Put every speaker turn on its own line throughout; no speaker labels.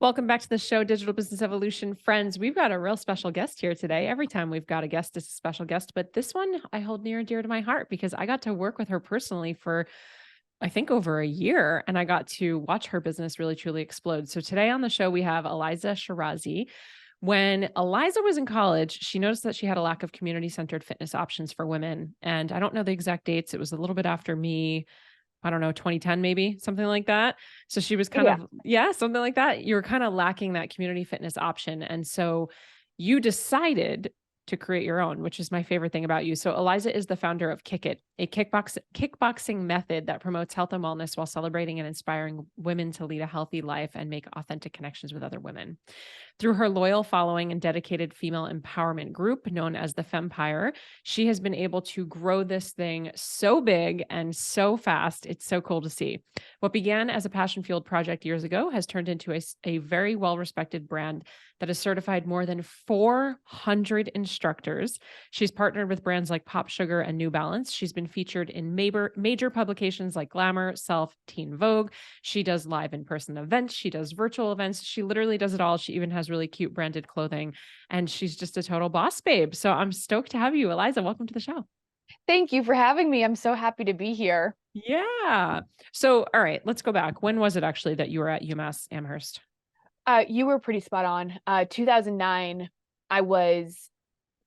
Welcome back to the show, Digital Business Evolution friends. We've got a real special guest here today. Every time we've got a guest, it's a special guest, but this one I hold near and dear to my heart because I got to work with her personally for, I think, over a year, and I got to watch her business really truly explode. So today on the show, we have Eliza Shirazi. When Eliza was in college, she noticed that she had a lack of community-centered fitness options for women. And I don't know the exact dates. It was a little bit after me. I don't know, 2010, maybe something like that. So she was kind
Yeah.
of, yeah, something like that. You were kind of lacking that community fitness option. And so you decided to create your own, which is my favorite thing about you. So Eliza is the founder of Kick It, a kickboxing method that promotes health and wellness while celebrating and inspiring women to lead a healthy life and make authentic connections with other women. Through her loyal following and dedicated female empowerment group known as the Fempire, she has been able to grow this thing so big and so fast. It's so cool to see. What began as a passion-fueled project years ago has turned into a very well-respected brand that has certified more than 400 instructors. She's partnered with brands like Pop Sugar and New Balance. She's been featured in major publications like Glamour, Self, Teen Vogue. She does live in-person events. She does virtual events. She literally does it all. She even has really cute branded clothing, and she's just a total boss babe. So I'm stoked to have you, Eliza. Welcome to the show.
Thank you for having me. I'm so happy to be here.
Yeah. So, all right, let's go back. When was it actually that you were at UMass Amherst?
You were pretty spot on. 2009, I was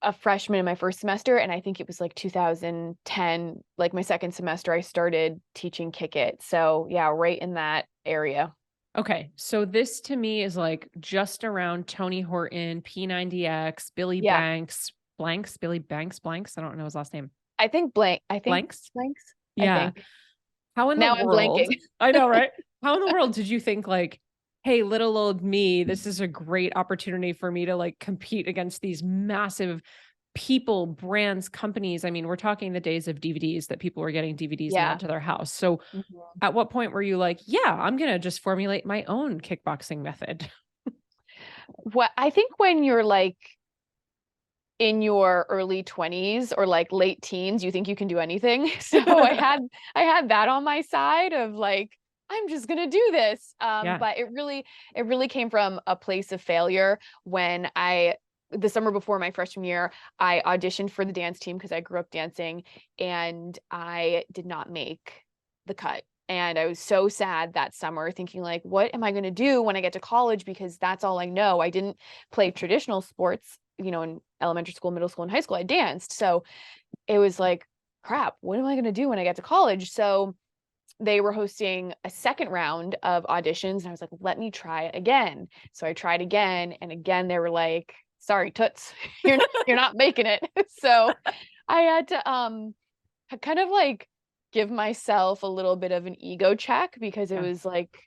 a freshman in my first semester, and I think it was like 2010, like my second semester, I started teaching Kick It. So yeah, right in that area.
Okay. So this to me is like just around Tony Horton, P90X, Billy
Yeah,
Billy Blanks. I don't know his last name.
I think
Blanks.
blanks. I
Yeah.
think.
How in the
Now I'm
world,
blanking.
I know, right? How in the world did you think like, hey, little old me, this is a great opportunity for me to like compete against these massive people, brands, companies? I mean, we're talking the days of DVDs that people were getting DVDs
Yeah.
mailed to their house. So
Mhm.
at what point were you like, yeah, I'm going to just formulate my own kickboxing method?
What I think when you're like in your early 20s or like late teens, you think you can do anything. So I had that on my side of like, I'm just gonna do this.
Yeah.
But it really came from a place of failure when the summer before my freshman year, I auditioned for the dance team because I grew up dancing, and I did not make the cut. And I was so sad that summer, thinking like, what am I going to do when I get to college? Because that's all I know. I didn't play traditional sports, in elementary school, middle school, and high school. I danced. So it was like, crap, what am I going to do when I get to college? So they were hosting a second round of auditions, and I was like, let me try it again. So I tried again, and again they were like, sorry, toots, you're not making it. So I had to kind of like give myself a little bit of an ego check, because it
Yeah.
was like,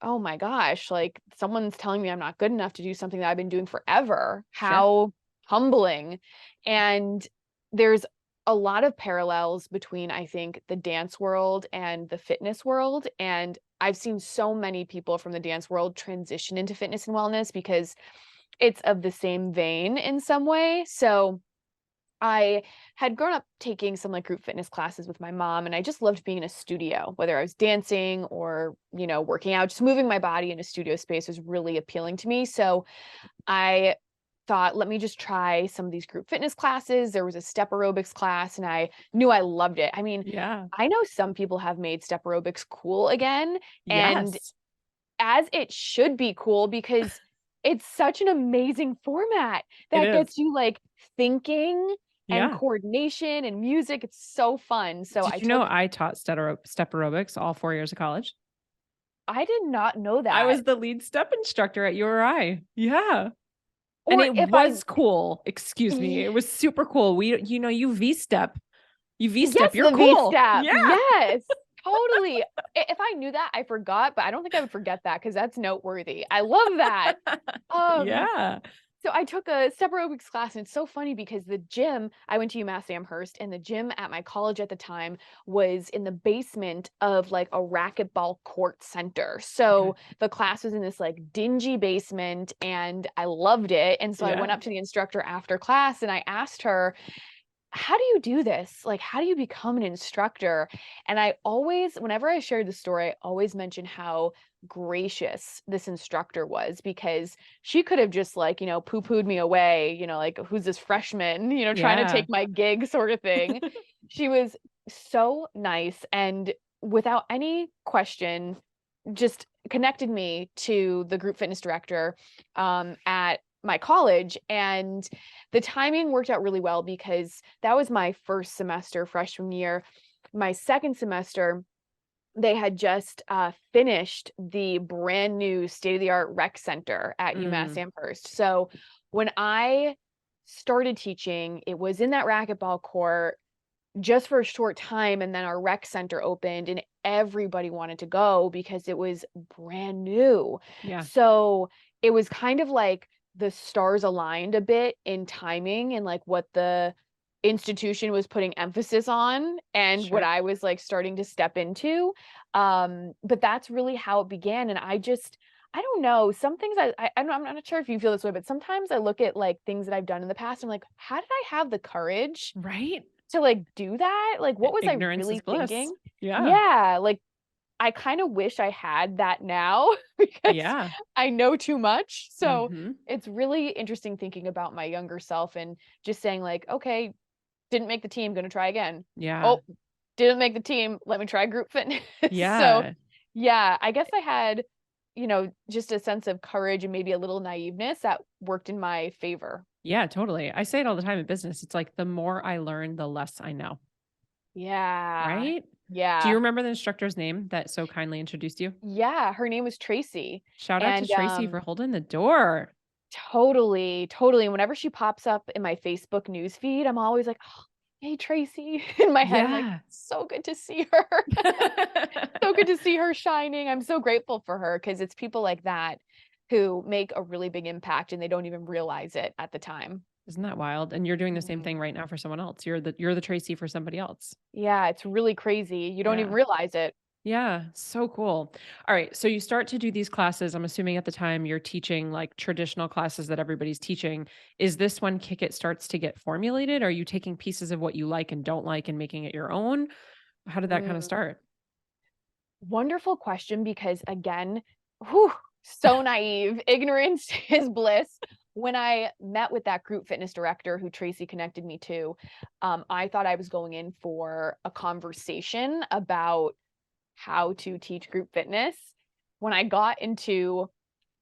oh my gosh, like someone's telling me I'm not good enough to do something that I've been doing forever.
Sure.
How humbling. And there's a lot of parallels between, I think, the dance world and the fitness world. And I've seen so many people from the dance world transition into fitness and wellness because it's of the same vein in some way. So I had grown up taking some like group fitness classes with my mom, and I just loved being in a studio, whether I was dancing or, working out. Just moving my body in a studio space was really appealing to me. So I thought, let me just try some of these group fitness classes. There was a step aerobics class, and I knew I loved it. I mean,
Yeah.
I know some people have made step aerobics cool again, and
Yes,
as it should be cool, because it's such an amazing format
it
that
is.
gets you like thinking and
Yeah.
coordination and music. It's so fun. So
Did you know I taught step aerobics all 4 years of college?
I did not know
I
that.
was the lead step instructor at URI. Yeah. And
Or
it
if I,
was cool. Excuse me.
y-
It was super cool. You V-step. You V-step,
yes,
you're
the V
cool.
step.
Yeah.
Yes, totally. If I knew that, I forgot, but I don't think I would forget that because that's noteworthy. I love that. Um,
Yeah.
So I took a step aerobics class, and it's so funny because the gym, I went to UMass Amherst, and the gym at my college at the time was in the basement of like a racquetball court center.
Okay.
So the class was in this like dingy basement, and I loved it. And so I
Yeah.
went up to the instructor after class, and I asked her, how do you do this? Like, how do you become an instructor? And I always, whenever I shared the story, I always mention how gracious this instructor was, because she could have just like, poo-pooed me away, like, who's this freshman, trying to
Yeah.
take my gig sort of thing. She was so nice, and without any question, just connected me to the group fitness director at my college. And the timing worked out really well because that was my first semester freshman year. My second semester, they had just finished the brand new state-of-the-art rec center at UMass
Mm,
Amherst. So when I started teaching, it was in that racquetball court just for a short time, and then our rec center opened and everybody wanted to go because it was brand new.
yeah.
So it was kind of like the stars aligned a bit in timing and like what the institution was putting emphasis on and what
Sure.
I was like starting to step into. But that's really how it began. And I don't know, some things I'm not sure if you feel this way, but sometimes I look at like things that I've done in the past. I'm like, how did I have the courage
Right?
to, like, do that? Like, what was I
Ignorance is
really
bliss.
thinking?
Yeah.
Yeah, like, I kinda wish I had that now because
Yeah.
I know too much. So,
Mhm.
it's really interesting thinking about my younger self and just saying like, "Okay, didn't make the team, gonna try again.
Yeah.
Oh, didn't make the team, let me try group fitness." So,
Yeah.
yeah, I guess I had, just a sense of courage and maybe a little naiveness that worked in my favor.
Yeah, totally. I say it all the time in business. It's like the more I learn, the less I know.
Yeah.
Right? Do you
Yeah.
remember the instructor's name that so kindly introduced you?
Yeah, her name was Tracy,
Shout out to
and,
Tracy for holding the door.
totally, totally, and whenever she pops up in my Facebook news feed, I'm always like, "Oh, hey, Tracy." In my head, I'm like,
Yeah.
"So good to see her." So good to see her shining. I'm so grateful for her because it's people like that who make a really big impact, and they don't even realize it at the time.
Isn't that wild? And you're doing the same
Mhm.
thing right now for someone else. You're the Tracy for somebody else.
Yeah, it's really crazy. You don't even
Yeah.
realize it.
Yeah, so cool. All right, so you start to do these classes. I'm assuming at the time you're teaching like traditional classes that everybody's teaching. Is this when Kick It starts to get formulated? Are you taking pieces of what you like and don't like and making it your own? How did that kind of
Mm.
start?
Wonderful question because again, whew, so naive. Ignorance is bliss. When I met with that group fitness director who Tracy connected me to, I thought I was going in for a conversation about how to teach group fitness. When I got into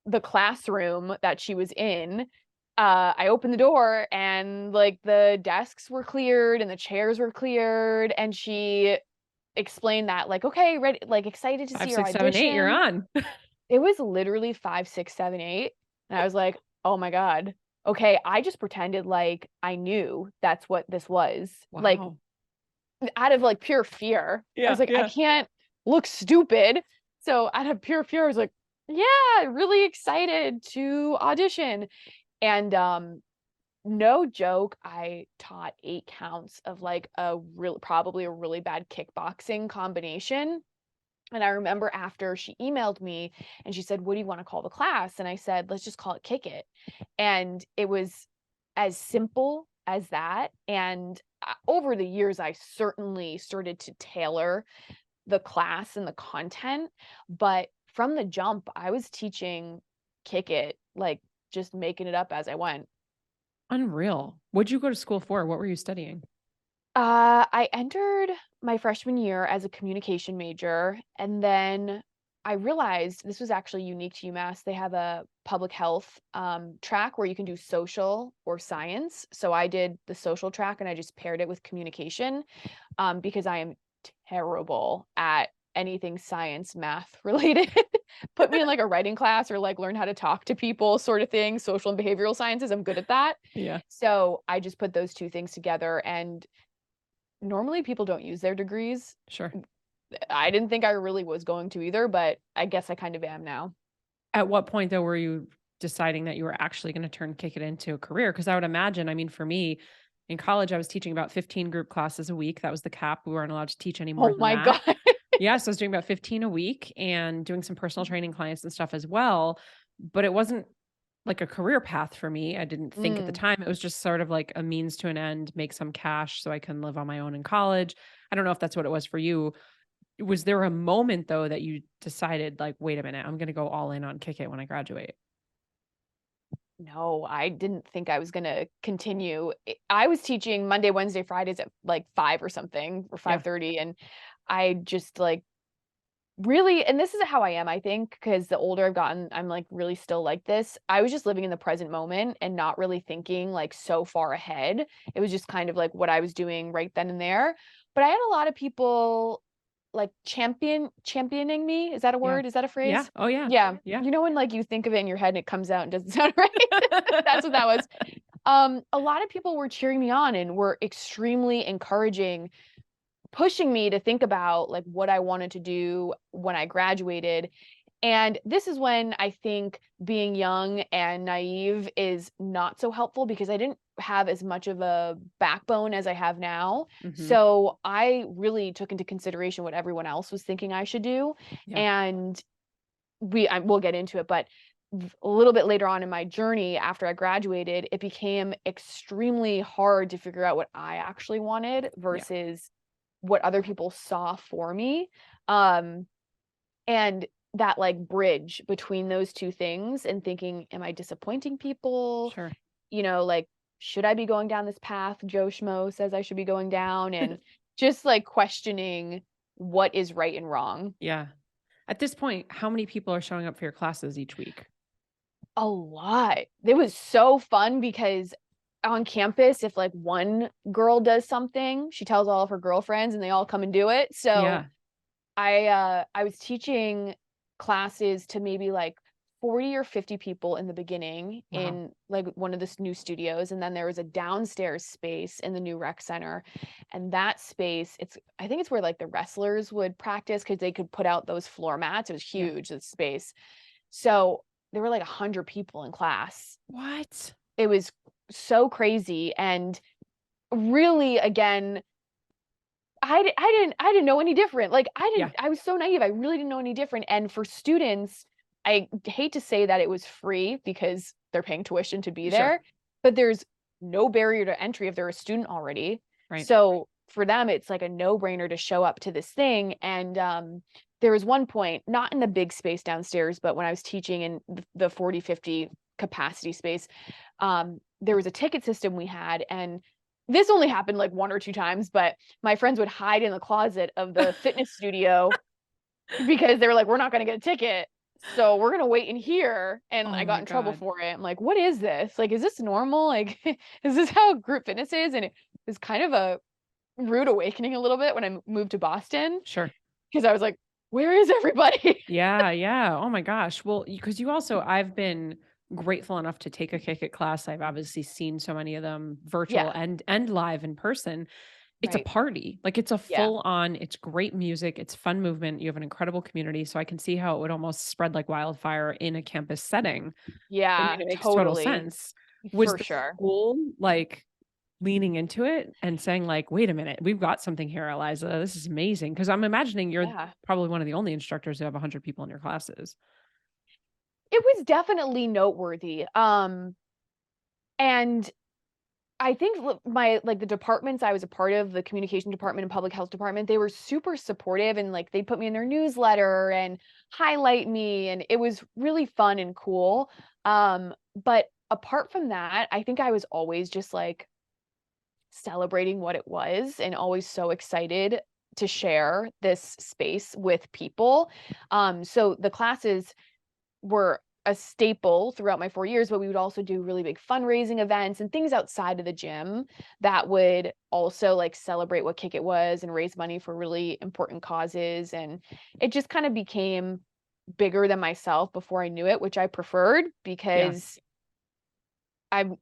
the classroom that she was in, I opened the door and like the desks were cleared and the chairs were cleared, and she explain that like, "Okay, ready, like, excited to see
5,
your
6, 7, 8, you're
audition."
on.
It was literally 5, 6, 7, 8, and I was like, "Oh my god. Okay, I just pretended like I knew that's what this was." Like,
Wow.
out of, like, pure fear. I was
Yeah,
like, "I
yeah.
can't look stupid." So, out of pure fear, I was like, "Yeah, really excited to audition." And, no joke, I taught 8 counts of, like, a real probably a really bad kickboxing combination. And I remember after she emailed me and she said, "What do you want to call the class?" And I said, "Let's just call it Kick It." And it was as simple as that. And over the years, I certainly started to tailor the class and the content. But from the jump, I was teaching Kick It, like just making it up as I went.
Unreal. What'd you go to school for? What were you studying?
I entered my freshman year as a communication major, and then I realized this was actually unique to UMass. They have a public health track where you can do social or science. So I did the social track and I just paired it with communication because I am terrible at anything science, math related. Put me in like a writing class or like learn how to talk to people sort of thing, social and behavioral sciences. I'm good at that.
Yeah,
So I just put those two things together, and normally people don't use their degrees.
sure.
I didn't think I really was going to either, but I guess I kind of am now.
At what point though were you deciding that you were actually going to turn Kick It into a career? Because I would imagine, I mean, for me in college, I was teaching about 15 group classes a week. That was the cap. We weren't allowed to teach any more
Oh
than
my
that.
god.
Yeah, so I was doing about 15 a week and doing some personal training clients and stuff as well. But it wasn't like a career path for me. I didn't think at the
Mm.
time. It was just sort of like a means to an end, make some cash so I can live on my own in college. I don't know if that's what it was for you. was there a moment though that you decided like, wait a minute, I'm going to go all in on Kick It when I graduate?
No, I didn't think I was gonna continue. I was teaching Monday, Wednesday, Fridays at like 5 or something, or
Yeah.
5:30, and I just like really, and this is how I am, I think, because the older I've gotten, I'm like really still like this. I was just living in the present moment and not really thinking like so far ahead. It was just kind of like what I was doing right then and there. But I had a lot of people like championing me. Is that a
Yeah.
word? Is that a
Yeah.
phrase?
Oh yeah.
Yeah.
Yeah.
You know when like you think of it in your head and it comes out and doesn't sound right? That's what that was. A lot of people were cheering me on and were extremely encouraging, pushing me to think about like what I wanted to do when I graduated. And this is when I think being young and naive is not so helpful, because I didn't have as much of a backbone as I have now.
Mhm.
So I really took into consideration what everyone else was thinking I should do.
Yeah.
And we'll get into it, but a little bit later on in my journey after I graduated, it became extremely hard to figure out what I actually wanted
Yeah.
versus what other people saw for me. Um, and that like bridge between those two things and thinking, am I disappointing people?
Sure.
Like, should I be going down this path Joe Schmo says I should be going down? And just like questioning what is right and wrong.
Yeah. At this point, how many people are showing up for your classes each week?
A lot. It was so fun because on campus, if like one girl does something, she tells all of her girlfriends and they all come and do it. So
Yeah.
I was teaching classes to maybe like 40 or 50 people in the beginning
Wow.
in like one of the new studios, and then there was a downstairs space in the new rec center. And that space, I think it's where like the wrestlers would practice because they could put out those floor mats. It was
Yeah.
huge, the space. So there were like 100 people in class.
What?
It was so crazy. And really, again, I didn't know any different. Like
Yeah.
I was so naive. I really didn't know any different. And for students, I hate to say that it was free because they're paying tuition to be
Sure.
there, but there's no barrier to entry if they're a student already.
Right.
So for them, it's like a no-brainer to show up to this thing. And there was one point, not in the big space downstairs, but when I was teaching in the 40, 50 capacity space, there was a ticket system we had, and this only happened like 1 or 2 times, but my friends would hide in the closet of the fitness studio because they were like, "We're not gonna get a ticket, so we're gonna wait in here." And
Oh
I got
my
in trouble
God.
for it. I'm like, "What is this? Like, is this normal? Like, is this how group fitness is?" And it was kind of a rude awakening a little bit when I moved to Boston,
Sure.
because I was like, "Where is everybody?"
Yeah, yeah. Oh my gosh. Well, because you also, I've been grateful enough to take a Kick It class. I've obviously seen so many of them virtual
Yeah,
and live in person. It's a
right.
party. Like it's a
Yeah.
full on, it's great music, it's fun movement. You have an incredible community. So I can see how it would almost spread like wildfire in a campus setting. I mean,
Yeah,
it makes total
totally.
sense. Was
For
the
sure.
school like leaning into it and saying like, wait a minute, we've got something here, Eliza. This is amazing. Cause I'm imagining you're
Yeah.
probably one of the only instructors who have 100 people in your classes.
It was definitely noteworthy. And I think my like the departments I was a part of, the communication department and public health department, they were super supportive, and like they put me in their newsletter and highlight me, and it was really fun and cool. But apart from that, I think I was always just like celebrating what it was and always so excited to share this space with people. So the classes were a staple throughout my 4 years, but we would also do really big fundraising events and things outside of the gym that would also like celebrate what Kick It was and raise money for really important causes. And it just kind of became bigger than myself before I knew it, which I preferred,
Yeah.
because I'm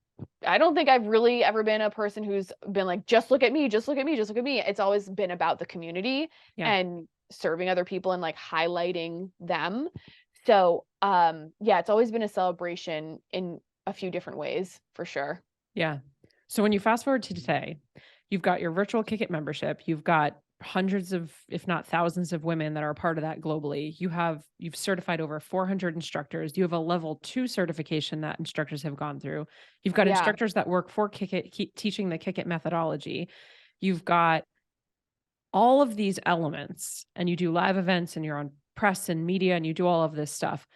I don't think I've really ever been a person who's been like, just look at me, just look at me, just look at me. It's always been about the community
Yeah.
and serving other people and like highlighting them. So, yeah, it's always been a celebration in a few different ways, for sure.
Yeah. So when you fast forward to today, you've got your virtual Kick It membership. You've got hundreds of, if not thousands of women that are a part of that globally. You've certified over 400 instructors. You have a level 2 certification that instructors have gone through. You've got
Yeah.
instructors that work for Kick It, teaching the Kick It methodology. You've got all of these elements and you do live events and you're on press and media and you do all of this stuff,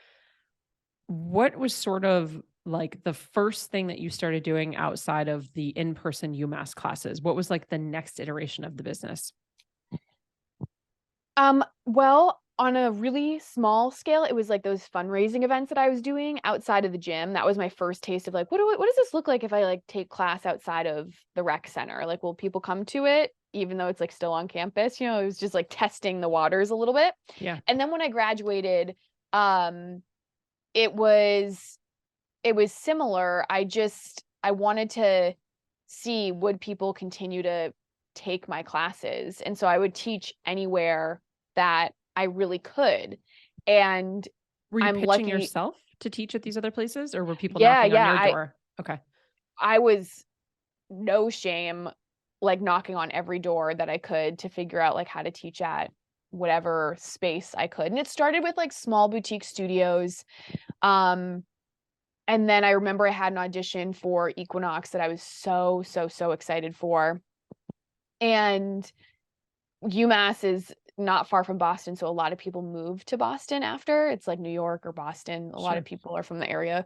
what was sort of like the first thing that you started doing outside of the in-person UMass classes? What was like the next iteration of the business?
Well, on a really small scale, it was like those fundraising events that I was doing outside of the gym. That was my first taste of like, what does this look like if I like take class outside of the rec center? Like, will people come to it even though it's like still on campus? You know, it was just like testing the waters a little bit.
Yeah.
And then when I graduated, it was similar. I wanted to see, would people continue to take my classes? And so I would teach anywhere that I really could. And
Were you
I'm
pitching
lucky.
yourself to teach at these other places, or were people
Yeah,
knocking on your
yeah.
door? Okay.
I was no shame, like knocking on every door that I could to figure out like how to teach at whatever space I could. And it started with like small boutique studios. And then I remember I had an audition for Equinox that I was so excited for. And UMass is not far from Boston, so a lot of people move to Boston after. It's like New York or Boston. A lot of people are from the area.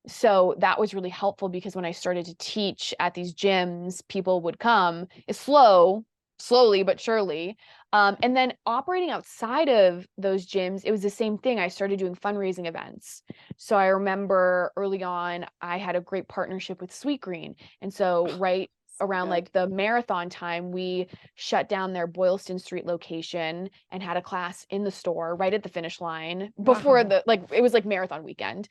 So that was really helpful because when I started to teach at these gyms, people would come. It's slowly but surely. And then operating outside of those gyms, it was the same thing. I started doing fundraising events. So I remember early on, I had a great partnership with Sweet Green. And so right around like the marathon time, we shut down their Boylston Street location and had a class in the store right at the finish line before it was like marathon weekend,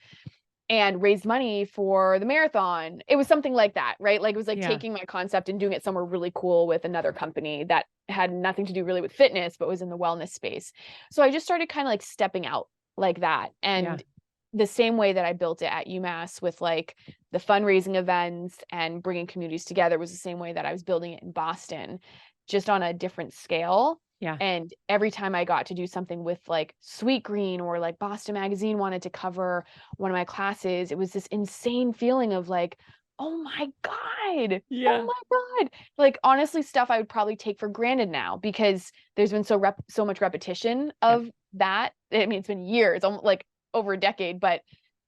and raised money for the marathon. It was something like that, right? Like it was like taking my concept and doing it somewhere really cool with another company that had nothing to do really with fitness, but was in the wellness space. So I just started kind of like stepping out like that. And the same way that I built it at UMass with like the fundraising events and bringing communities together was the same way that I was building it in Boston, just on a different scale.
Yeah.
And every time I got to do something with like Sweet Green or like Boston Magazine wanted to cover one of my classes, it was this insane feeling of like, oh my God.
Yeah.
Oh my God. Like honestly, stuff I would probably take for granted now because there's been so much repetition of that. I mean, it's been years, like over a decade, but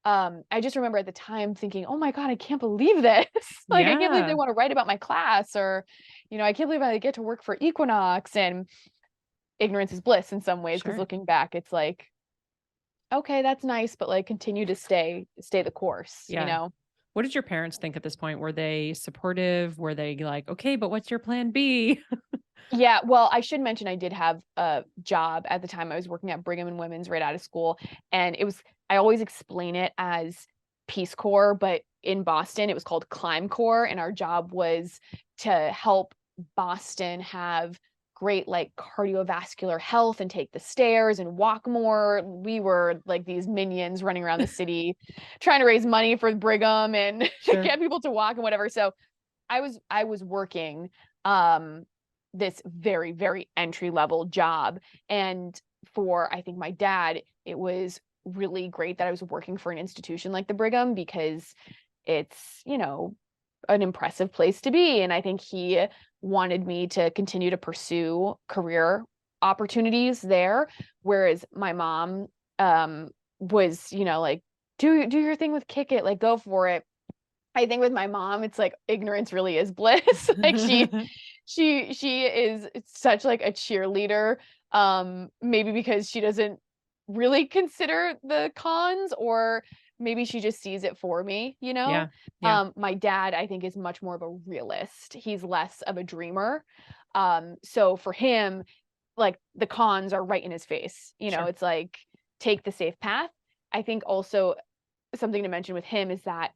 I just remember at the time thinking, oh my God, I can't believe this. Like, I can't believe they want to write about my class, or, you know, I can't believe I get to work for Equinox. And ignorance is bliss in some ways, because looking back, it's like, okay, that's nice, but like continue to stay the course, you know?
What did your parents think at this point? Were they supportive? Were they like, okay, but what's your plan B?
Yeah, well, I should mention I did have a job at the time. I was working at Brigham and Women's right out of school. And I always explain it as Peace Corps, but in Boston, it was called Climb Corps. And our job was to help Boston have great like cardiovascular health and take the stairs and walk more. We were like these minions running around the city trying to raise money for Brigham and get people to walk and whatever. So I was working this very, very entry level job. And for, I think, my dad, it was really great that I was working for an institution like the Brigham, because it's, you know, an impressive place to be. And I think he wanted me to continue to pursue career opportunities there. Whereas my mom was, you know, like, do your thing with Kick It, like go for it. I think with my mom, it's like ignorance really is bliss. Like she is such like a cheerleader. Maybe because she doesn't really consider the cons, or maybe she just sees it for me, you know? My dad, I think, is much more of a realist. He's less of a dreamer. So for him, like the cons are right in his face. You know, it's like, take the safe path. I think also something to mention with him is that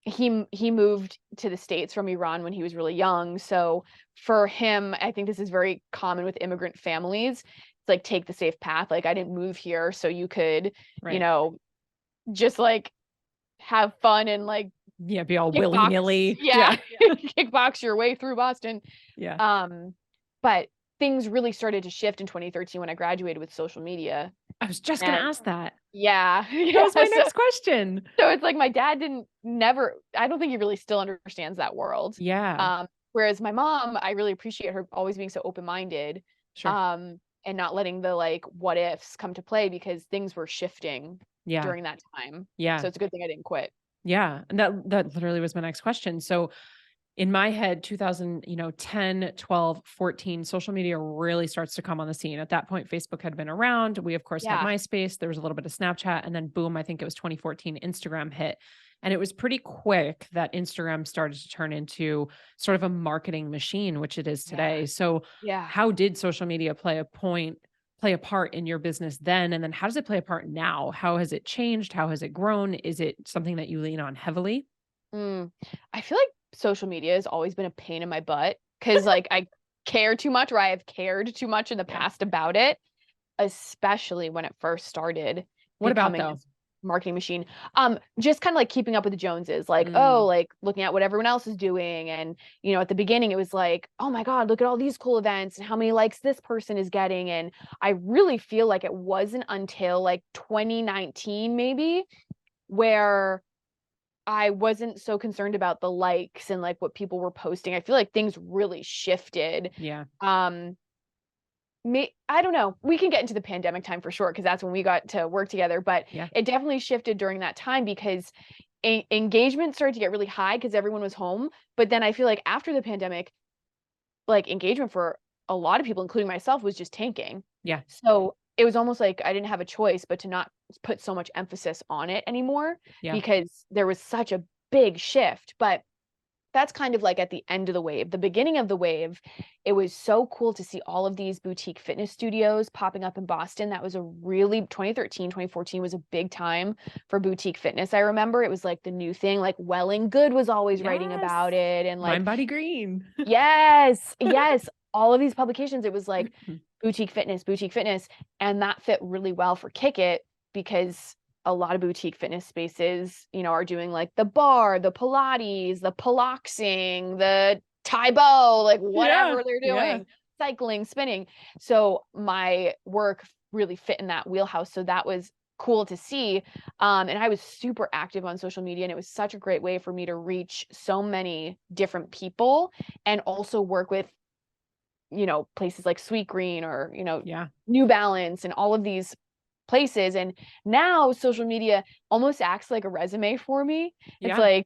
he moved to the States from Iran when he was really young. So for him, I think this is very common with immigrant families. It's like, take the safe path. Like, I didn't move here so you could, you know, just like have fun and like
be all willy-nilly.
Kickbox your way through Boston. But things really started to shift in 2013 when I graduated with social media.
I was just going to ask that.
That
was my next question.
So it's like my dad I don't think he really still understands that world. Whereas my mom, I really appreciate her always being so open-minded,
Sure.
and not letting the like what ifs come to play because things were shifting
Yeah.
during that time.
Yeah.
So it's a good thing I didn't quit.
Yeah. And that literally was my next question. So in my head, 2000, 10, 12, 14, social media really starts to come on the scene. At that point, Facebook had been around. We, of course, had
Yeah.
MySpace. There was a little bit of Snapchat. And then, boom, I think it was 2014, Instagram hit. And it was pretty quick that Instagram started to turn into sort of a marketing machine, which it is
Yeah.
today. So,
Yeah.
how did social media play a part in your business then? And then, how does it play a part now? How has it changed? How has it grown? Is it something that you lean on heavily?
Mm. I feel like social media has always been a pain in my butt because like I care too much or I have cared too much in the
Yeah.
past about it, especially when it first started
What about
becoming
though?
this marketing machine. Just kind of like keeping up with the Joneses, like, oh,
Mm,
like looking at what everyone else is doing. And, at the beginning it was like, oh my God, look at all these cool events and how many likes this person is getting. And I really feel like it wasn't until like 2019 maybe where I wasn't so concerned about the likes and like what people were posting. I feel like things really shifted.
yeah.
Um, I don't know. We can get into the pandemic time for sure because that's when we got to work together. But
Yeah.
it definitely shifted during that time because engagement started to get really high because everyone was home. But then I feel like after the pandemic, like engagement for a lot of people, including myself, was just tanking.
Yeah.
So it was almost like I didn't have a choice but to not put so much emphasis on it anymore
Yeah.
because there was such a big shift. But that's kind of like at the end of the wave. The beginning of the wave, it was so cool to see all of these boutique fitness studios popping up in Boston. That was a really 2013, 2014 was a big time for boutique fitness. I remember it was like the new thing, like Well and Good was always writing
Yes.
about it. And like,
Mind Body Green.
yes, yes, all of these publications, it was like boutique fitness, boutique fitness. And that fit really well for Kick It because a lot of boutique fitness spaces, are doing like the bar, the Pilates, the Piloxing, the Taibo, like
Yeah.
whatever they're
Yeah.
doing, cycling, spinning. So my work really fit in that wheelhouse. So that was cool to see. And I was super active on social media, and it was such a great way for me to reach so many different people and also work with, places like Sweet Green or,
Yeah.
New Balance and all of these places. And now social media almost acts like a resume for me. It's
Yeah.
like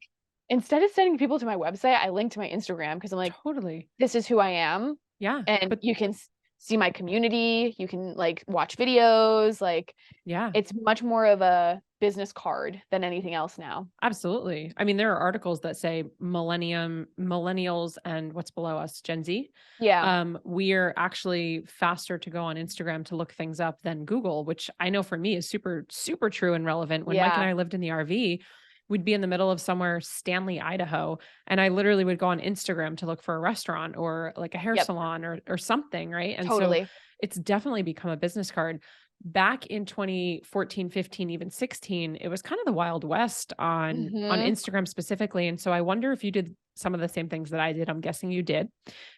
instead of sending people to my website, I link to my Instagram because I'm like,
Totally.
this is who I am.
Yeah.
And
But
you can see my community, you can like watch videos, like
yeah,
it's much more of a business card than anything else now.
absolutely. I mean, there are articles that say millennials and what's below us, Gen Z.
Yeah.
We're actually faster to go on Instagram to look things up than Google, which I know for me is super, super true and relevant. When Mike and
Yeah.
I lived in the RV, we'd be in the middle of somewhere, Stanley, Idaho, and I literally would go on Instagram to look for a restaurant or like a hair
Yep.
salon or something, right? And so
Totally.
it's definitely become a business card. Back in 2014, 15, even 16, it was kind of the Wild West on
Hmm.
Instagram specifically. And so I wonder if you did some of the same things that I did. I'm guessing you did.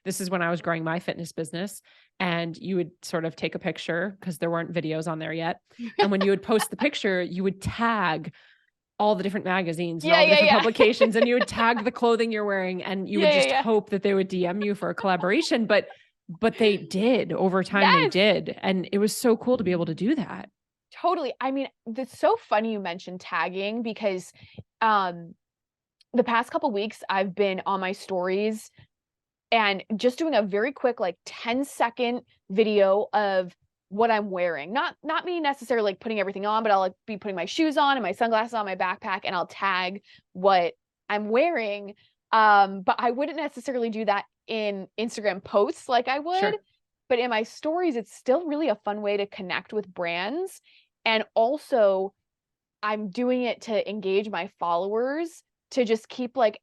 This is when I was growing my fitness business, and you would sort of take a picture because there weren't videos on there yet. And when you would post the picture, you would tag all the different magazines and all
Yeah.
the
Yeah.
different
Yeah.
publications, and you would tag the clothing you're wearing, and you would
Yeah. Yeah.
just
Yeah.
hope that they would DM you for a collaboration. But they did. Over time they
Yes.
did. And it was so cool to be able to do that.
Totally. I mean, it's so funny you mentioned tagging because um the past couple weeks I've been on my stories and just doing a very quick like 10-second video of what I'm wearing. Not me necessarily like putting everything on, but I'll like be putting my shoes on and my sunglasses on, my backpack, and I'll tag what I'm wearing. But I wouldn't necessarily do that in Instagram posts like I would.
Sure.
But in my stories, it's still really a fun way to connect with brands. And also, I'm doing it to engage my followers to just keep like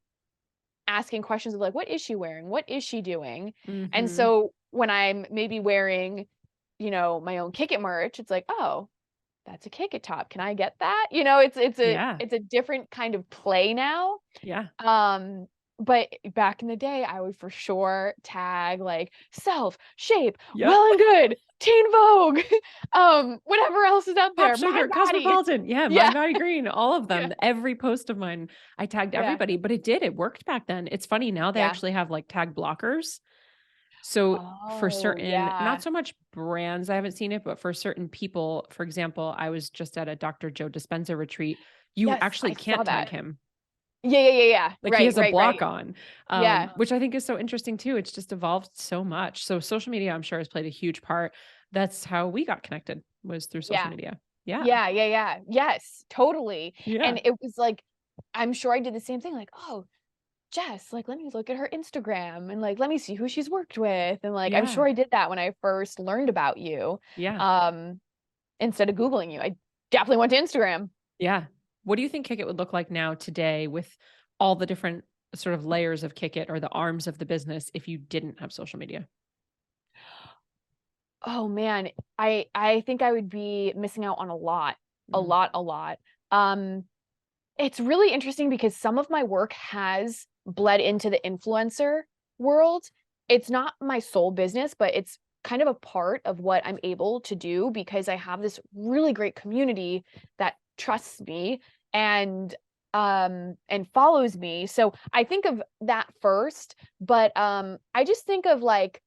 asking questions of like, what is she wearing? What is she doing? And
Mhm.
so when I'm maybe wearing, my own Kick It merch, it's like, oh, that's a Kick It top. Can I get that?
Yeah.
It's a different kind of play now.
Yeah.
Um, but back in the day, I would for sure tag like self, shape,
Yep.
well and good. Teen Vogue, whatever else is out
Pop
there, My
Sugar,
Body.
Cosmopolitan. Yeah, My
Yeah.
Body Green, all of
Yeah.
them. Every post of mine, I tagged
Yeah.
everybody, but it worked back then. It's funny now they
Yeah.
actually have like tag blockers. So for
Oh,
certain, not
yeah.
so much brands, I haven't seen it, but for certain people, for example, I was just at a Dr. Joe Dispenza retreat. You
Yes,
actually
I saw
can't tag
that.
him.
Yeah, yeah, yeah, yeah.
Like he
Right,
has a
right,
block
right.
on,
Yeah.
which I think is so interesting too. It's just evolved so much. So social media, I'm sure, has played a huge part. That's how we got connected, was through social
Yeah.
media. Yeah.
Yeah, yeah, yeah. Yes, totally.
Yeah.
And it was like, I'm sure I did the same thing, like, oh, Jess, like, let me look at her Instagram and like, let me see who she's worked with. And like, I'm
Yeah.
sure I did that when I first learned about you.
Yeah.
Um, Instead of Googling you, I definitely went to Instagram.
Yeah. What do you think Kick It would look like now today with all the different sort of layers of Kick It or the arms of the business if you didn't have social media?
Oh man, I think I would be missing out on a lot, a
Mm,
lot, a lot. Um, it's really interesting because some of my work has bled into the influencer world. It's not my sole business, but it's kind of a part of what I'm able to do because I have this really great community that trusts me and follows me. So I think of that first, but I just think of like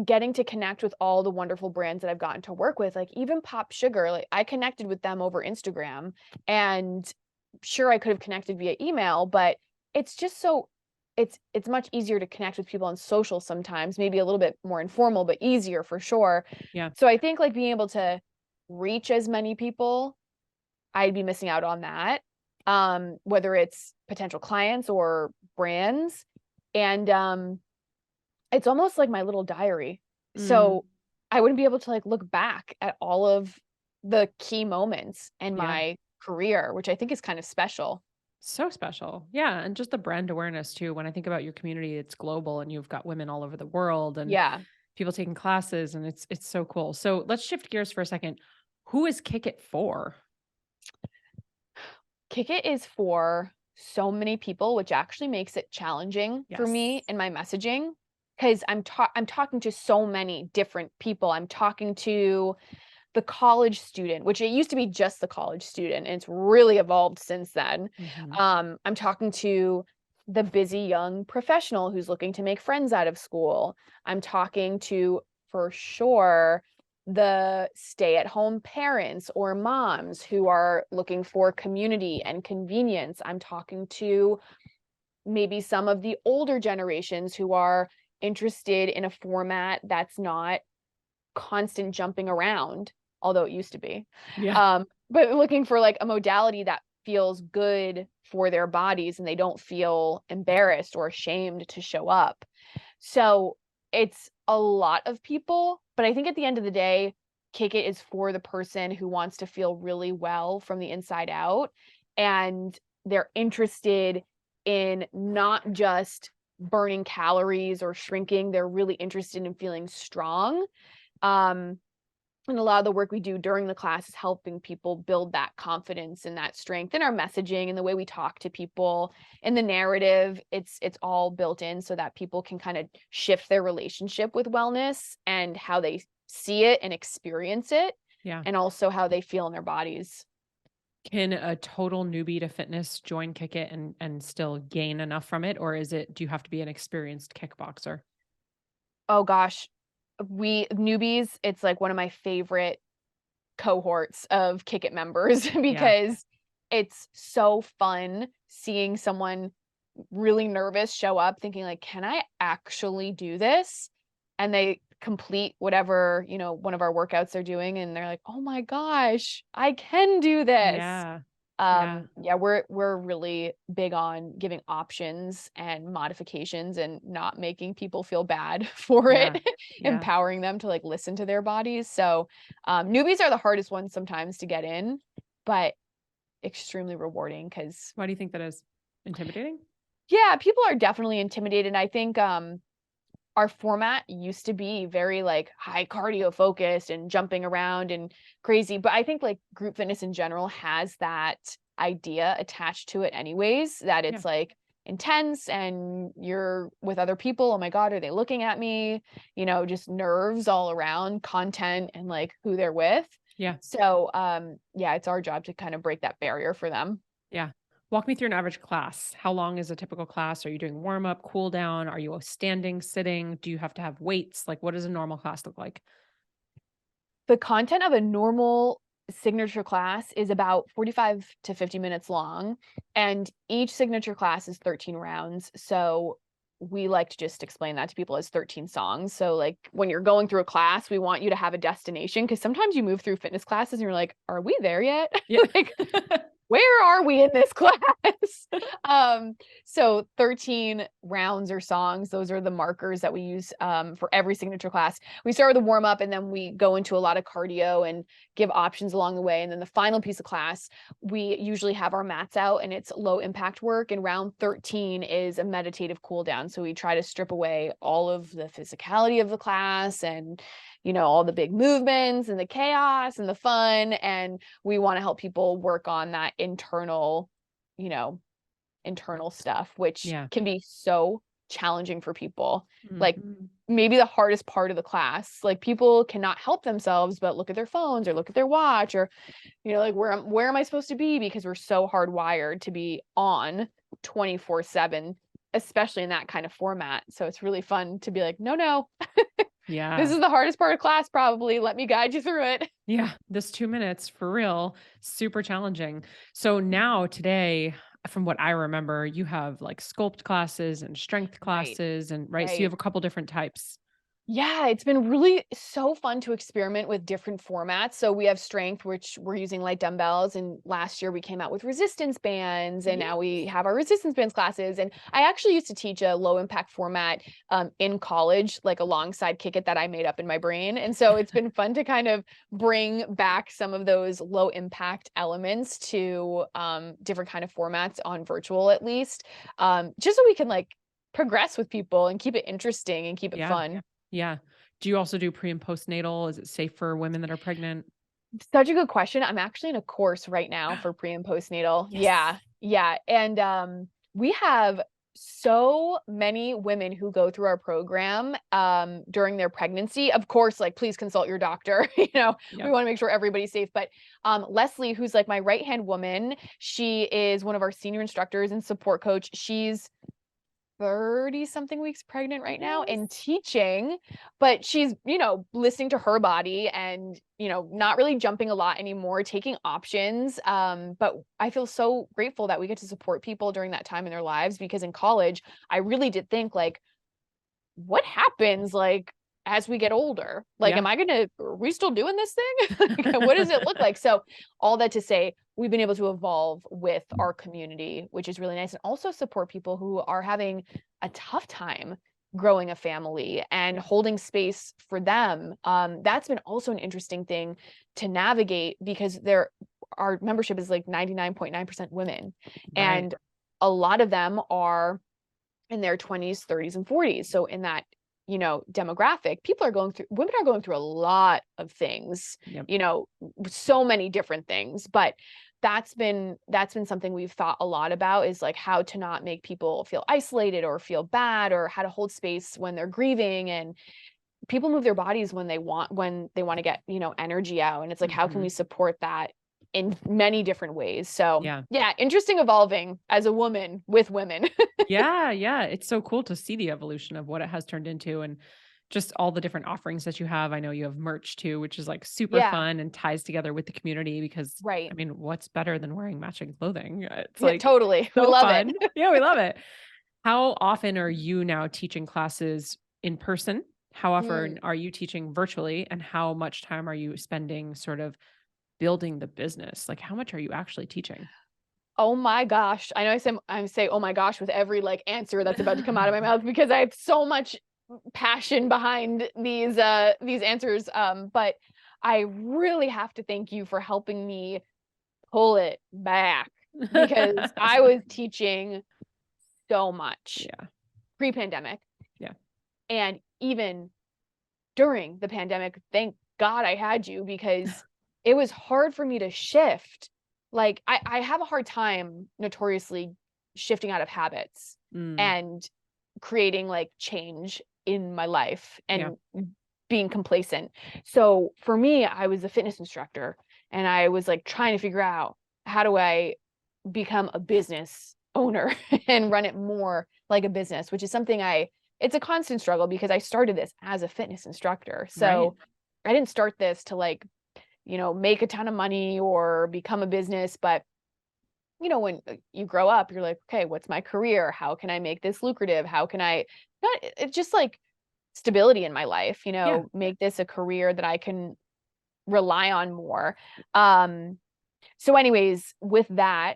getting to connect with all the wonderful brands that I've gotten to work with, like even Pop Sugar, like I connected with them over Instagram, and sure I could have connected via email, but it's just so it's much easier to connect with people on social sometimes, maybe a little bit more informal, but easier for sure.
yeah.
So I think like being able to reach as many people, I'd be missing out on that. Whether it's potential clients or brands. And it's almost like my little diary.
Mm,
So I wouldn't be able to like look back at all of the key moments in
yeah.
my career, which I think is kind of special.
So special. Yeah. And just the brand awareness too. When I think about your community, it's global and you've got women all over the world and
Yeah.
people taking classes and it's so cool. So let's shift gears for a second. Who is Kick It for?
Kick It is for so many people, which actually makes it challenging for
Yes.
me in my messaging because I'm talking to so many different people. I'm talking to the college student, which it used to be just the college student, and it's really evolved since then.
Hmm.
I'm talking to the busy young professional who's looking to make friends out of school. I'm talking to, for sure, the stay-at-home parents or moms who are looking for community and convenience. I'm talking to maybe some of the older generations who are interested in a format that's not constant jumping around, although it used to be.
Yeah.
But looking for like a modality that feels good for their bodies and they don't feel embarrassed or ashamed to show up. So it's a lot of people, but I think at the end of the day, Kick It is for the person who wants to feel really well from the inside out. And they're interested in not just burning calories or shrinking, they're really interested in feeling strong. Um, and a lot of the work we do during the class is helping people build that confidence and that strength in our messaging and the way we talk to people in the narrative. It's all built in so that people can kind of shift their relationship with wellness and how they see it and experience it,
Yeah.
and also how they feel in their bodies.
Can a total newbie to fitness join Kick It and still gain enough from it? Or do you have to be an experienced kickboxer?
Oh gosh, we newbies, it's like one of my favorite cohorts of Kick It members
Yeah.
because it's so fun seeing someone really nervous show up thinking like, can I actually do this? And they complete whatever, one of our workouts they're doing and they're like, oh my gosh, I can do this.
Yeah. Yeah.
Yeah, we're really big on giving options and modifications and not making people feel bad for
Yeah.
it,
Yeah.
empowering them to like listen to their bodies. So newbies are the hardest ones sometimes to get in, but extremely rewarding because
Why do you think that is? Intimidating?
yeah, people are definitely intimidated. I think our format used to be very like high cardio focused and jumping around and crazy, but I think like group fitness in general has that idea attached to it anyways, that
Yeah.
it's like intense and you're with other people. Oh my God, are they looking at me? You know, just nerves all around content and like who they're with.
Yeah.
So yeah, it's our job to kind of break that barrier for them.
Yeah. Walk me through an average class. How long is a typical class? Are you doing warm up, cool down? Are you standing, sitting? Do you have to have weights? Like, what does a normal class look like?
The content of a normal signature class is about 45 to 50 minutes long, and each signature class is 13 rounds. So we like to just explain that to people as 13 songs. So like when you're going through a class, we want you to have a destination, because sometimes you move through fitness classes and you're like, are we there yet?
Yeah.
Like, where are we in this class? So 13 rounds or songs, those are the markers that we use for every signature class. We start with a warm up and then we go into a lot of cardio and give options along the way. And then the final piece of class, we usually have our mats out and it's low impact work. And round 13 is a meditative cool down. So we try to strip away all of the physicality of the class and, you know, all the big movements and the chaos and the fun. And we want to help people work on that internal, you know, internal stuff, which
Yeah.
can be so challenging for people. Like
Mhm.
maybe the hardest part of the class, like people cannot help themselves but look at their phones or look at their watch, or, you know, like where am I supposed to be? Because we're so hardwired to be on 24/7, especially in that kind of format. So it's really fun to be like, no, this
Yeah.
is the hardest part of class, probably. Let me guide you through it.
Yeah. This 2 minutes for real, super challenging. So now today, from what I remember, you have like sculpt classes and strength
Right.
classes and right. So you
Right.
have a couple different types.
Yeah, it's been really so fun to experiment with different formats. So we have strength, which we're using light dumbbells. And last year we came out with resistance bands, and
Yeah.
now we have our resistance bands classes. And I actually used to teach a low impact format in college, like alongside Kick It that I made up in my brain. And so it's been fun to kind of bring back some of those low impact elements to different kind of formats on virtual, at least, just so we can like progress with people and keep it interesting and keep it
Yeah.
fun.
Yeah. Do you also do pre and postnatal? Is it safe for women that are pregnant?
Such a good question. I'm actually in a course right now for pre and postnatal.
Yes.
Yeah. Yeah. And we have so many women who go through our program during their pregnancy. Of course, like please consult your doctor. You know, we
Yep.
want to make sure everybody's safe. But Leslie, who's like my right-hand woman, she is one of our senior instructors and support coach. She's 30 something weeks pregnant right now
Yes.
and teaching, but she's, you know, listening to her body and, you know, not really jumping a lot anymore, taking options. But I feel so grateful that we get to support people during that time in their lives, because in college, I really did think like, what happens like as we get older? Like,
Yeah.
are we still doing this thing? Like, what does it look like? So all that to say, we've been able to evolve with our community, which is really nice, and also support people who are having a tough time growing a family and holding space for them. That's been also an interesting thing to navigate, because our membership is like 99.9% women.
Right.
And a lot of them are in their 20s, 30s, and 40s. So in that, you know, demographic, women are going through a lot of things,
Yep.
you know, so many different things. But that's been something we've thought a lot about, is like how to not make people feel isolated or feel bad, or how to hold space when they're grieving. And people move their bodies when they want to get, you know, energy out. And it's like, how can
Mhm.
we support that in many different ways? So
Yeah.
yeah, interesting evolving as a woman with women.
Yeah, yeah. It's so cool to see the evolution of what it has turned into and just all the different offerings that you have. I know you have merch too, which is like super
Yeah,
fun and ties together with the community because
right.
I mean, what's better than wearing matching clothing? It's
Yeah,
like
totally. We
so
love it.
fun. Yeah, we love it. How often are you now teaching classes in person? How
Mm.
often are you teaching virtually? And how much time are you spending sort of building the business? Like, how much are you actually teaching?
Oh my gosh. I know I say oh my gosh with every like answer that's about to come out of my mouth, because I have so much passion behind these answers. But I really have to thank you for helping me pull it back, because I was teaching so much
Yeah.
pre-pandemic,
Yeah.
and even during the pandemic. Thank God I had you, because it was hard for me to shift. Like I have a hard time notoriously shifting out of habits and creating like change in my life and being complacent. So for me, I was a fitness instructor and I was like trying to figure out, how do I become a business owner and run it more like a business, which is something it's a constant struggle because I started this as a fitness instructor. So I didn't start this to like, make a ton of money or become a business, but when you grow up, you're like, okay, what's my career? How can I make this lucrative? How can it's just like stability in my life, make this a career that I can rely on more. So anyways, with that,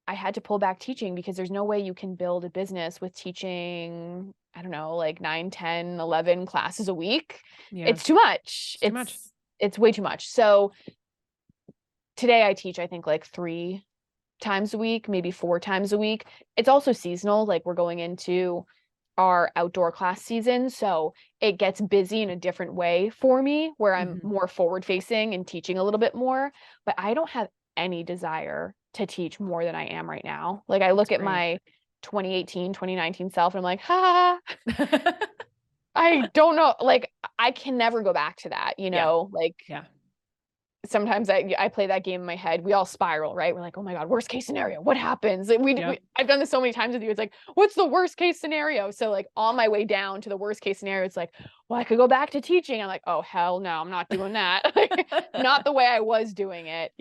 I had to pull back teaching because there's no way you can build a business with teaching, I don't know, like 9, 10, 11 classes a week. It's too much.
Too much.
It's way too much. So today I teach, I think like 3 times a week, maybe 4 times a week. It's also seasonal. Like we're going into our outdoor class season. So it gets busy in a different way for me where I'm more forward facing and teaching a little bit more, but I don't have any desire to teach more than I am right now. Like I look at my 2018, 2019 self and I'm like, I don't know. Like I can never go back to that, like sometimes I play that game in my head. We all spiral, right? We're like, oh my God, worst case scenario. What happens? And I've done this so many times with you. It's like, what's the worst case scenario? So like on my way down to the worst case scenario, it's like, well, I could go back to teaching. I'm like, oh, hell no, I'm not doing that. Like, not the way I was doing it.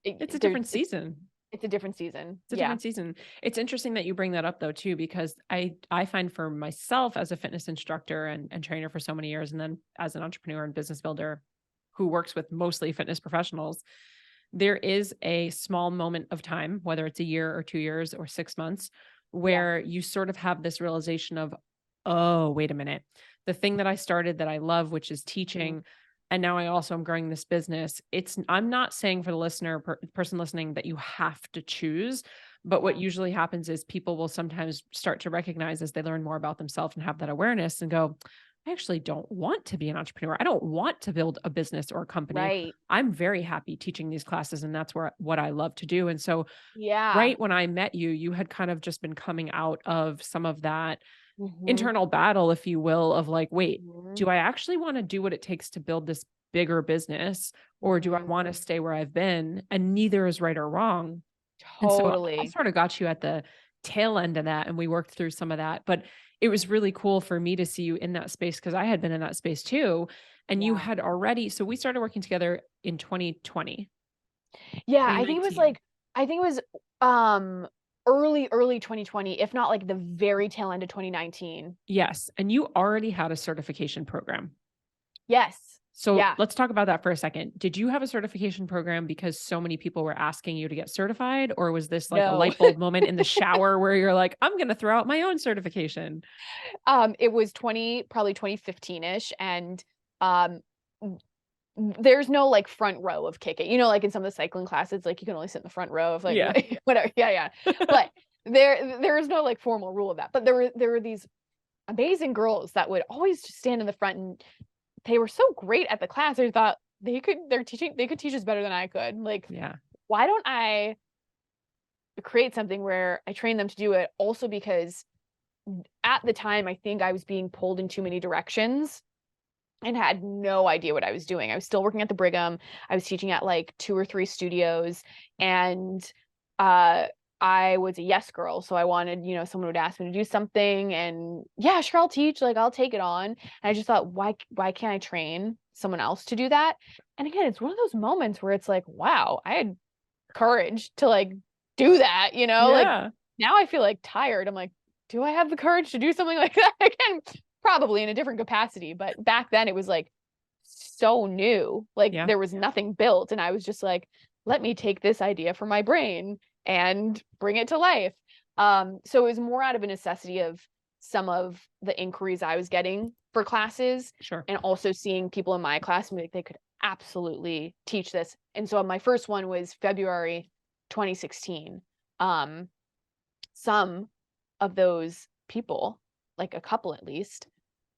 It's a different season.
It's a different season.
It's a different season. It's interesting that you bring that up though, too, because I find for myself as a fitness instructor and trainer for so many years, and then as an entrepreneur and business builder who works with mostly fitness professionals, there is a small moment of time, whether it's a year or 2 years or 6 months, where you sort of have this realization of, oh, wait a minute, the thing that I started that I love, which is teaching, and now I also am growing this business. I'm not saying for the person listening that you have to choose, but what usually happens is people will sometimes start to recognize as they learn more about themselves and have that awareness and go, I actually don't want to be an entrepreneur. I don't want to build a business or a company.
Right.
I'm very happy teaching these classes, and that's what I love to do. And so right when I met you, you had kind of just been coming out of some of that internal battle, if you will, of like, wait, do I actually want to do what it takes to build this bigger business, or do I want to stay where I've been? And neither is right or wrong.
Totally.
And so I sort of got you at the tail end of that, and we worked through some of that, but it was really cool for me to see you in that space because I had been in that space too. And you had already, so we started working together in 2020.
Yeah, I think it was early 2020, if not like the very tail end of 2019.
Yes. And you already had a certification program.
Yes.
So let's talk about that for a second. Did you have a certification program because so many people were asking you to get certified, or was this like a light bulb moment in the shower where you're like, I'm going to throw out my own certification?
It was probably 2015-ish. And there's no like front row of kicking, like in some of the cycling classes, like you can only sit in the front row of like whatever. But there is no like formal rule of that. But there were these amazing girls that would always just stand in the front, and they were so great at the class. I thought they could teach us better than I could. Like, why don't I create something where I train them to do it? Also because at the time, I think I was being pulled in too many directions and had no idea what I was doing. I was still working at the Brigham. I was teaching at like 2 or 3 studios, and I was a yes girl. So I wanted, someone would ask me to do something, and yeah, sure, I'll teach, like I'll take it on. And I just thought, why can't I train someone else to do that? And again, it's one of those moments where it's like, wow, I had courage to like do that, like now I feel like tired. I'm like, do I have the courage to do something like that again? Probably in a different capacity. But back then it was like so new, like there was nothing built. And I was just like, let me take this idea from my brain and bring it to life. So it was more out of a necessity of some of the inquiries I was getting for classes.
Sure.
And also seeing people in my class and like, they could absolutely teach this. And so my first one was February 2016. Some of those people, like a couple at least,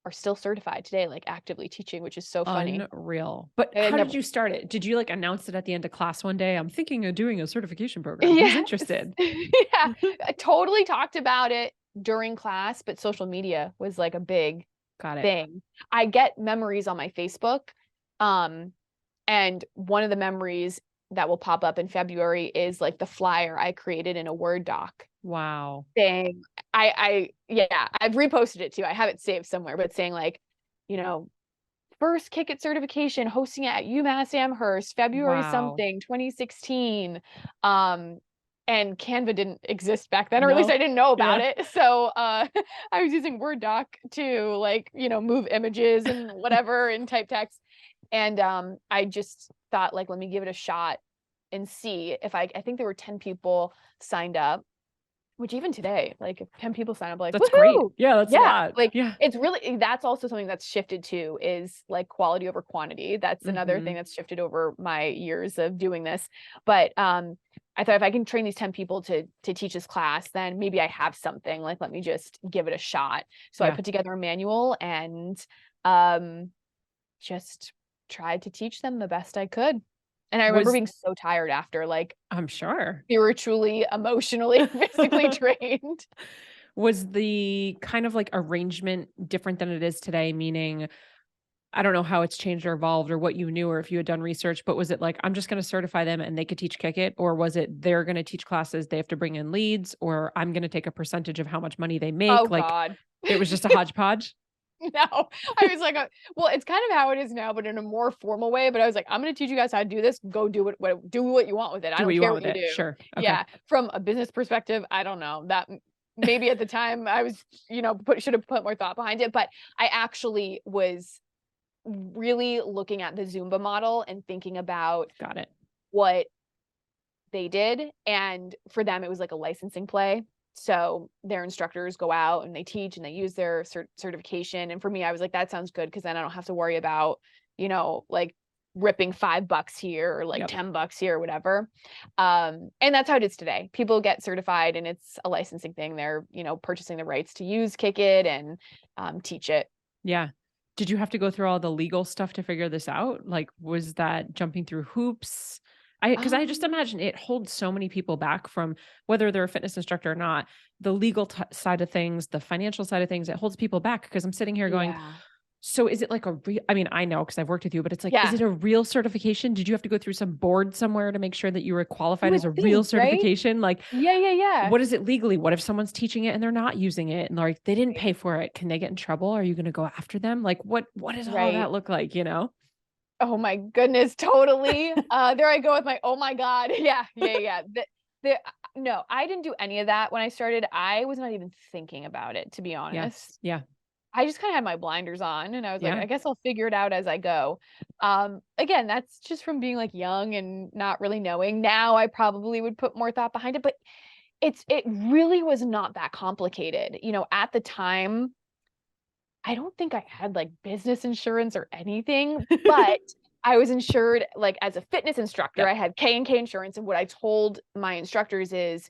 are still certified today, like actively teaching, which is so funny.
Unreal. But
I
how
never,
did you start it? Did you like announce it at the end of class one day? I'm thinking of doing a certification program. Who's
yes,
interested?
yeah, I totally talked about it during class, but social media was like a big
Got it.
thing. I get memories on my Facebook. And one of the memories that will pop up in February is like the flyer I created in a Word doc
Wow.
saying, yeah, I've reposted it too. I have it saved somewhere, but saying like, you know, first Kick It certification, hosting it at UMass Amherst, February
Wow.
something, 2016. And Canva didn't exist back then, or at least
No.
I didn't know about
Yeah.
it. So I was using Word doc to like, move images and whatever and type text. And I just thought like, let me give it a shot and see if I think there were 10 people signed up, which even today, like if 10 people sign up, like,
That's great.
woohoo!
Yeah, that's a
Yeah,
lot.
like
Yeah.
it's really, that's also something that's shifted too, is like quality over quantity. That's another thing that's shifted over my years of doing this. But I thought if I can train these 10 people to teach this class, then maybe I have something, like, let me just give it a shot. So I
Yeah.
put together a manual and just tried to teach them the best I could. And I remember
Was
being so tired after, like
I'm sure.
spiritually, emotionally, physically drained.
Was the kind of like arrangement different than it is today? Meaning, I don't know how it's changed or evolved or what you knew or if you had done research, but was it like, I'm just going to certify them and they could teach Kick It? Or was it they're going to teach classes, they have to bring in leads, or I'm going to take a percentage of how much money they
Oh
make? Like
God.
it was just a hodgepodge?
No, I was like, well, it's kind of how it is now, but in a more formal way. But I was like, I'm going to teach you guys how to do this. Go do do what you want with it. I
Do what
don't
you
care
want
what
with
you
it.
do.
Sure. Okay.
Yeah. From a business perspective, I don't know that maybe at the time I was, should have put more thought behind it. But I actually was really looking at the Zumba model and thinking about
Got it.
what they did. And for them, it was like a licensing play. So their instructors go out and they teach and they use their certification. And for me, I was like, that sounds good, because then I don't have to worry about, like ripping $5 here or like
Yep.
$10 here or whatever. And that's how it is today. People get certified and it's a licensing thing. They're, purchasing the rights to use Kick It and teach it.
Yeah. Did you have to go through all the legal stuff to figure this out? Like, was that jumping through hoops? Because I just
Um,
imagine it holds so many people back from whether they're a fitness instructor or not, the legal side of things, the financial side of things, it holds people back because I'm sitting here going,
yeah.
so is it like a real, I mean, I know because I've worked with you, but it's like, is
Yeah.
it a real certification? Did you have to go through some board somewhere to make sure that you were
You
qualified as
would
a real
think, right?
certification? Like,
Yeah, yeah, yeah.
what is it legally? What if someone's teaching it and they're not using it and like they didn't
Right.
pay for it? Can they get in trouble? Are you going to go after them? Like what does all of
Right.
that look like, you know?
Oh my goodness, totally. There I go with my, oh my God. Yeah, yeah, yeah. No, I didn't do any of that when I started. I was not even thinking about it, to be
Yeah.
honest.
Yeah.
I just kind of had my blinders on and I was like,
Yeah.
I guess I'll figure it out as I go. Again, that's just from being like young and not really knowing. Now I probably would put more thought behind it, but it really was not that complicated. At the time, I don't think I had like business insurance or anything, but I was insured like as a fitness instructor.
Yep.
I had K&K insurance, and what I told my instructors is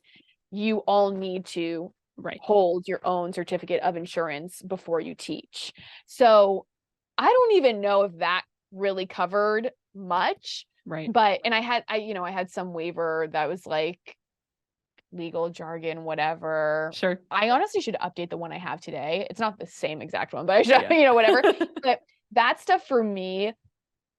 you all need to
Right.
hold your own certificate of insurance before you teach. So I don't even know if that really covered much,
Right.
but and I had some waiver that was like legal jargon, whatever.
Sure.
I honestly should update the one I have today. It's not the same exact one, but I should,
Yeah.
whatever. But that stuff for me,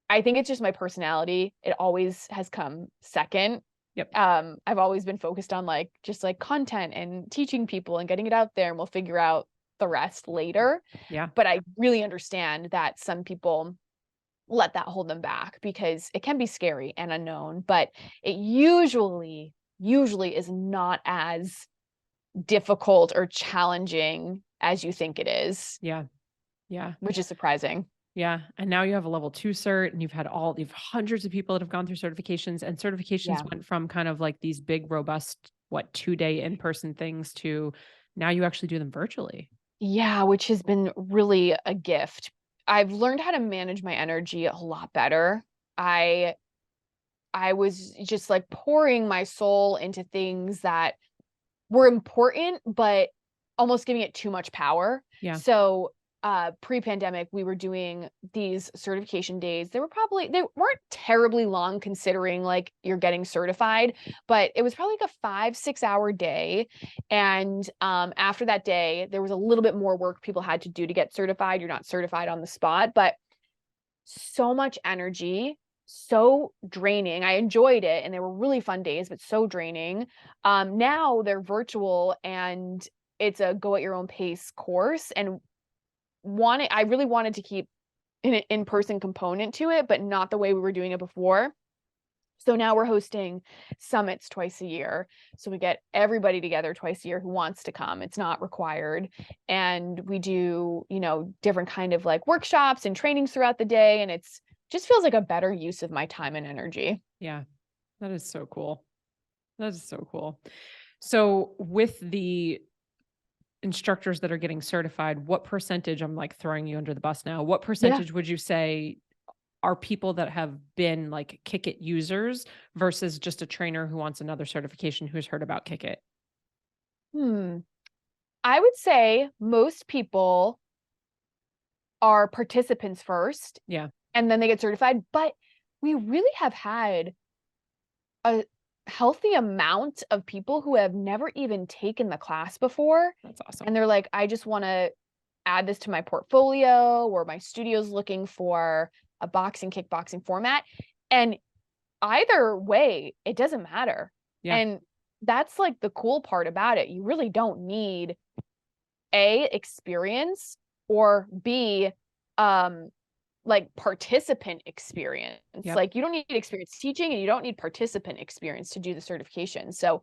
I think it's just my personality. It always has come second.
Yep.
I've always been focused on like just like content and teaching people and getting it out there, and we'll figure out the rest later.
Yeah.
But I really understand that some people let that hold them back because it can be scary and unknown, but it usually is not as difficult or challenging as you think it is,
Yeah. Yeah.
which is surprising.
Yeah. And now you have a level 2 cert and you've hundreds of people that have gone through certifications, and certifications
Yeah.
went from kind of like these big, robust, 2-day in-person things to now you actually do them virtually.
Yeah, which has been really a gift. I've learned how to manage my energy a lot better. I was just like pouring my soul into things that were important, but almost giving it too much power.
Yeah.
So pre-pandemic, we were doing these certification days. They weren't terribly long considering like you're getting certified, but it was probably like a 5-6 hour day. And after that day, there was a little bit more work people had to do to get certified. You're not certified on the spot, but so much energy, so draining. I enjoyed it and they were really fun days, but so draining. Now they're virtual and it's a go at your own pace course, and I really wanted to keep an in-person component to it, but not the way we were doing it before. So now we're hosting summits twice a year. So we get everybody together twice a year who wants to come. It's not required. And we do, different kind of like workshops and trainings throughout the day. And it's just feels like a better use of my time and energy.
Yeah, that is so cool. That is so cool. So with the instructors that are getting certified, what percentage, I'm like throwing you under the bus now, what percentage would you say are people that have been like Kick It users versus just a trainer who wants another certification who's heard about Kick It?
I would say most people are participants first.
Yeah.
And then they get certified. But we really have had a healthy amount of people who have never even taken the class before.
That's awesome.
And they're like, I just want to add this to my portfolio, or my studio's looking for a kickboxing format. And either way, it doesn't matter.
Yeah.
And that's like the cool part about it. You really don't need A, experience, or B, like participant experience.
Yep.
Like you don't need experience teaching and you don't need participant experience to do the certification. So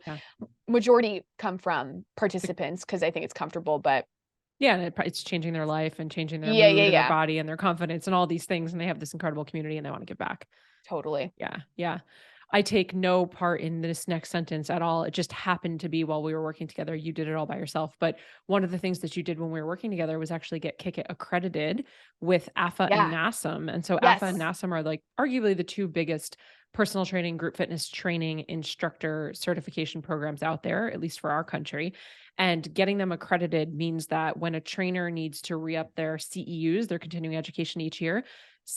majority come from participants because I think it's comfortable, but
yeah, and it's changing their life and changing their mood and their body and their confidence and all these things. And they have this incredible community and they want to give back.
Totally.
Yeah. Yeah. I take no part in this next sentence at all. It just happened to be while we were working together. You did it all by yourself. But one of the things that you did when we were working together was actually get Kick It accredited with AFA and NASM. And so AFA and NASM are like arguably the two biggest personal training, group fitness training instructor certification programs out there, at least for our country. And getting them accredited means that when a trainer needs to re-up their CEUs, their continuing education each year,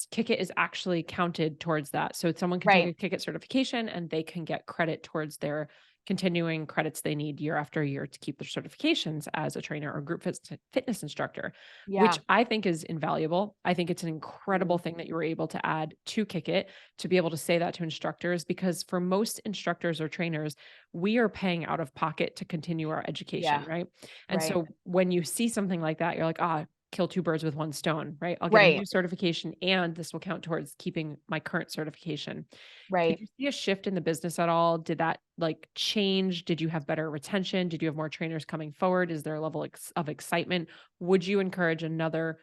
Kick It is actually counted towards that. So someone can take a Kick It certification and they can get credit towards their continuing credits they need year after year to keep their certifications as a trainer or group fitness instructor, which I think is invaluable. I think it's an incredible thing that you were able to add to Kick It to be able to say that to instructors, because for most instructors or trainers, we are paying out of pocket to continue our education, right? And so when you see something like that, you're like, kill two birds with one stone, right? I'll get a new certification and this will count towards keeping my current certification. Did you see a shift in the business at all? Did that like change? Did you have better retention? Did you have more trainers coming forward? Is there a level of excitement? Would you encourage another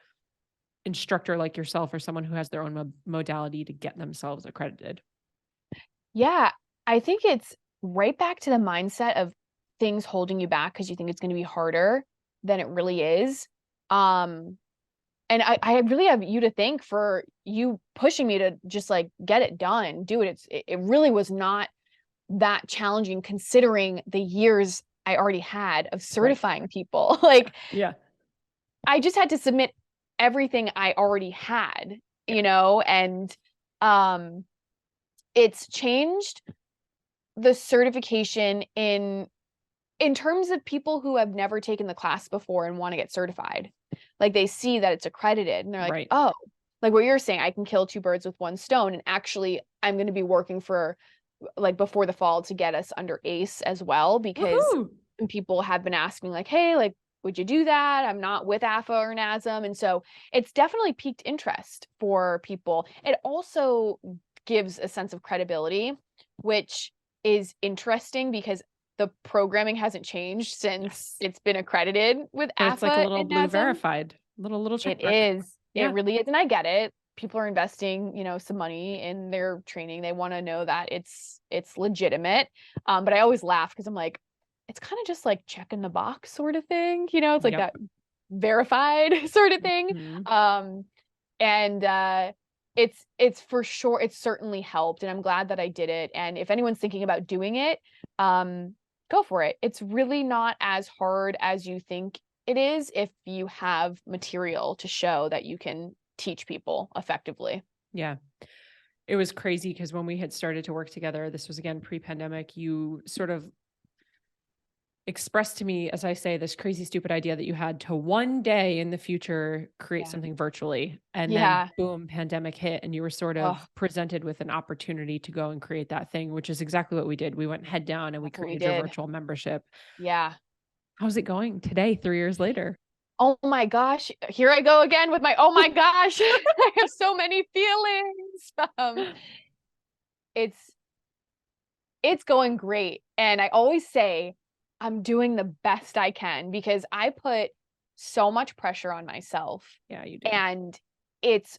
instructor like yourself or someone who has their own modality to get themselves accredited?
Yeah, I think it's right back to the mindset of things holding you back because you think it's going to be harder than it really is. And I really have you to thank for you pushing me to just like get it done, do it. It really was not that challenging considering the years I already had of certifying people. Like, I just had to submit everything I already had, and it's changed the certification in terms of people who have never taken the class before and want to get certified. Like they see that it's accredited and they're like, oh, like what you're saying, I can kill two birds with one stone. And actually I'm going to be working for like before the fall to get us under ACE as well, because people have been asking like, hey, like, would you do that? I'm not with AFA or NASM. And so it's definitely piqued interest for people. It also gives a sense of credibility, which is interesting because the programming hasn't changed since it's been accredited with AFA.
It's like a little blue verified, little check mark.
It is. It really is. And I get it. People are investing, some money in their training. They want to know that it's legitimate. But I always laugh because I'm like, it's kind of just like checking the box sort of thing. It's like that verified sort of thing. It's for sure. It's certainly helped. And I'm glad that I did it. And if anyone's thinking about doing it, go for it. It's really not as hard as you think It is if you have material to show that you can teach people effectively.
Yeah. It was crazy because when we had started to work together, this was again pre-pandemic, you sort of expressed to me, as I say, this crazy, stupid idea that you had to one day in the future create
Yeah.
something virtually. And then
Yeah.
boom, pandemic hit, and you were sort
Oh,
of presented with an opportunity to go and create that thing, which is exactly what we did. We went head down and we
that's what we
created your
did.
virtual membership.
Yeah.
How's it going today, 3 years later?
Oh my gosh. Here I go again with my, oh my gosh. I have so many feelings. It's it's going great. And I always say I'm doing the best I can because I put so much pressure on myself.
Yeah, you do.
And it's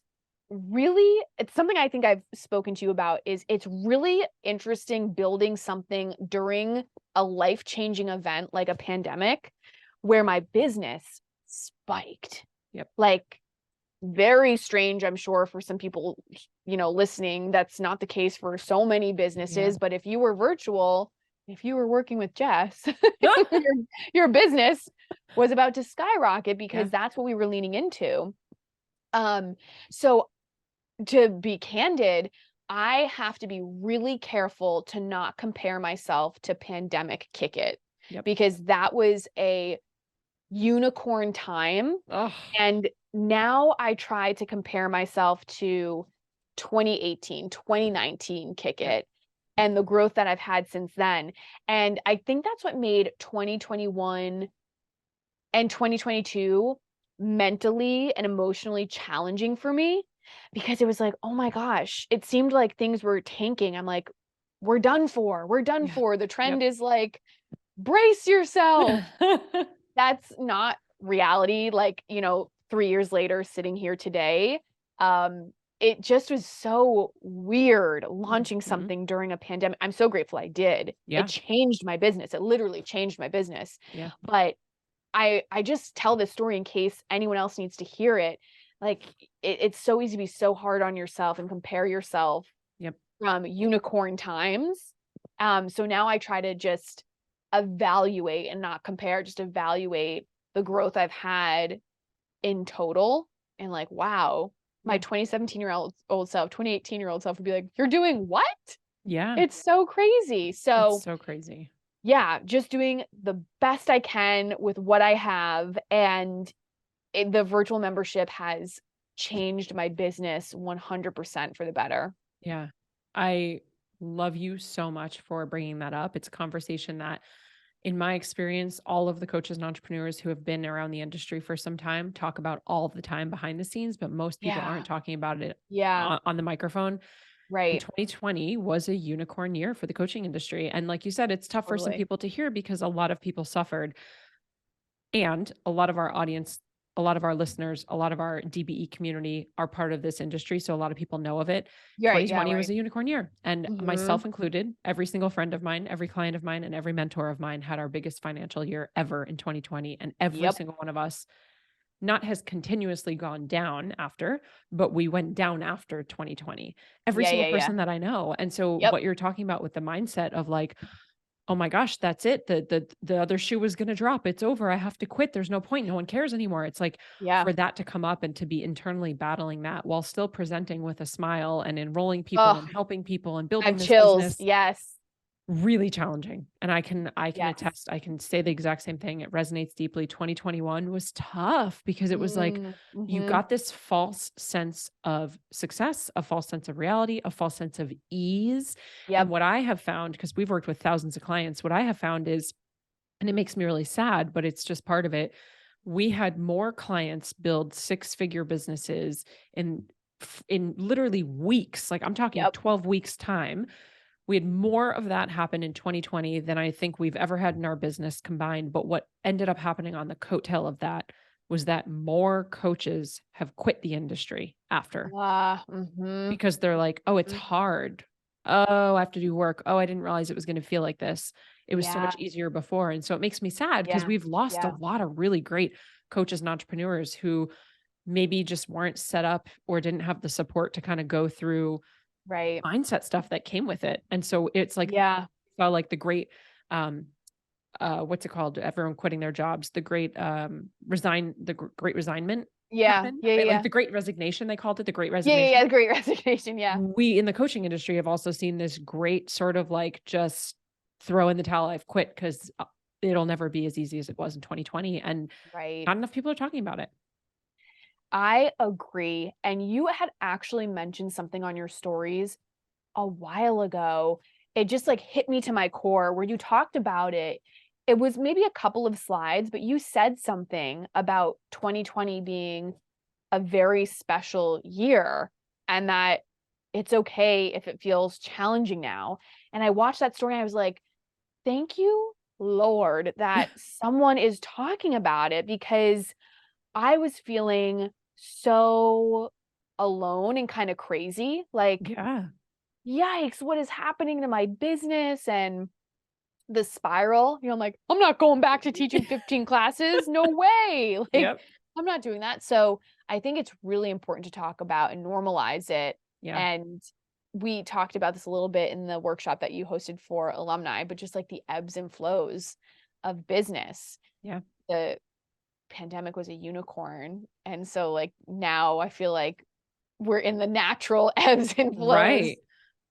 it's something I think I've spoken to you about is it's really interesting building something during a life-changing event like a pandemic where my business spiked.
Yep.
Like very strange, I'm sure, for some people, listening. That's not the case for so many businesses.
Yeah.
But if you were virtual, if you were working with Jess, your business was about to skyrocket because
Yeah.
that's what we were leaning into. So to be candid, I have to be really careful to not compare myself to pandemic Kick It
Yep.
because that was a unicorn time.
Oh,
And now I try to compare myself to 2018, 2019 Kick
yep.
It and the growth that I've had since then. And I think that's what made 2021 and 2022 mentally and emotionally challenging for me because it was like, oh my gosh, it seemed like things were tanking. I'm like, we're done for. We're done
Yeah.
for. The
Yep.
trend is like, brace yourself. That's not reality. Like, 3 years later, sitting here today, it just was so weird launching
Mhm.
something during a pandemic. I'm so grateful I did.
Yeah.
It changed my business. It literally changed my business.
Yeah.
But I just tell this story in case anyone else needs to hear it. Like it's so easy to be so hard on yourself and compare yourself
Yep.
from unicorn times. So now I try to just evaluate and not compare, just evaluate the growth I've had in total. And like, wow, my
Yeah.
2017-year-old self, 2018-year-old self would be like, you're doing what?
Yeah.
It's so crazy.
It's
So
so crazy.
yeah, just doing the best I can with what I have. And the virtual membership has changed my business 100% for the better.
Yeah. I love you so much for bringing that up. It's a conversation that, in my experience, all of the coaches and entrepreneurs who have been around the industry for some time talk about all the time behind the scenes, but most people
Yeah.
aren't talking about it
Yeah.
on the microphone. And
Right.
2020 was a unicorn year for the coaching industry. And like you said, it's tough for some
Totally.
people to hear because a lot of people suffered. And a lot of our audience, a lot of our listeners, a lot of our DBE community are part of this industry. So a lot of people know of it.
You're right. Yeah.
2020 was
Right.
a unicorn year. And
Hmm.
myself included, every single friend of mine, every client of mine, and every mentor of mine had our biggest financial year ever in 2020. And every
Yep.
single one of us not has continuously gone down after, but we went down after 2020. Every
Yeah.
single
Yeah. Yeah.
person that I know. And so
Yep.
what you're talking about with the mindset of like, oh my gosh, that's it. The other shoe was going to drop. It's over. I have to quit. There's no point. No one cares anymore. It's like
Yeah.
for that to come up and to be internally battling that while still presenting with a smile and enrolling people
Oh,
and helping people and
I have
building this
chills.
business,
Yes.
really challenging. And I can
Yes.
attest, I can say the exact same thing. It resonates deeply. 2021 was tough because it was like you
Mm-hmm.
got this false sense of success, a false sense of reality, a false sense of ease. And
Yep.
what I have found, because we've worked with thousands of clients, what I have found is, and it makes me really sad, but it's just part of it. We had more clients build six-figure businesses in literally weeks. Like I'm talking
Yep.
12 weeks time. We had more of that happen in 2020 than I think we've ever had in our business combined. But what ended up happening on the coattail of that was that more coaches have quit the industry after
Mm-hmm.
because they're like, oh, it's hard. Oh, I have to do work. Oh, I didn't realize it was going to feel like this. It was so
Yeah.
much easier before. And so it makes me sad because
Yeah.
we've lost a
Yeah.
lot of really great coaches and entrepreneurs who maybe just weren't set up or didn't have the support to kind of go through
Right.
mindset stuff that came with it. And so it's like
Yeah.
felt like the great um what's it called? Everyone quitting their jobs, the great great resignment
Yeah.
happened,
Yeah.
right? Like
Yeah.
the great resignation, they called it the great
Yeah. Yeah. Yeah.
resignation.
The Great Resignation. Yeah.
We in the coaching industry have also seen this great sort of like just throw in the towel, I've quit, because it'll never be as easy as it was in 2020. And
Right.
not enough people are talking about it.
I agree. And you had actually mentioned something on your stories a while ago. It just like hit me to my core where you talked about it. It was maybe a couple of slides, but you said something about 2020 being a very special year and that it's okay if it feels challenging now. And I watched that story and I was like, thank you, Lord, that someone is talking about it, because I was feeling so alone and kind of crazy. Like,
Yeah.
yikes, what is happening to my business? And the spiral, I'm like, I'm not going back to teaching 15 classes. No way. Like,
Yep.
I'm not doing that. So I think it's really important to talk about and normalize it.
Yeah.
And we talked about this a little bit in the workshop that you hosted for alumni, but just like the ebbs and flows of business.
Yeah.
The pandemic was a unicorn. And so like now I feel like we're in the natural ebbs and flows
Right.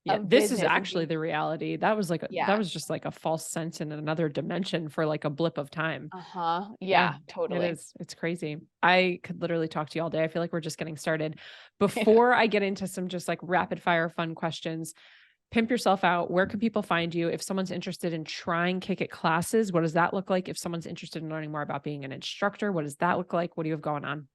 Yeah,
of
this is
business and
actually
being,
the reality. That was like that
yeah.
was just like a false sense in another dimension for like a blip of time.
Uh-huh.
Yeah,
Yeah,
it
totally.
is. It's crazy. I could literally talk to you all day. I feel like we're just getting started. Before I get into some just like rapid fire fun questions, pimp yourself out. Where can people find you? If someone's interested in trying Kick It classes, what does that look like? If someone's interested in learning more about being an instructor, what does that look like? What do you have going on?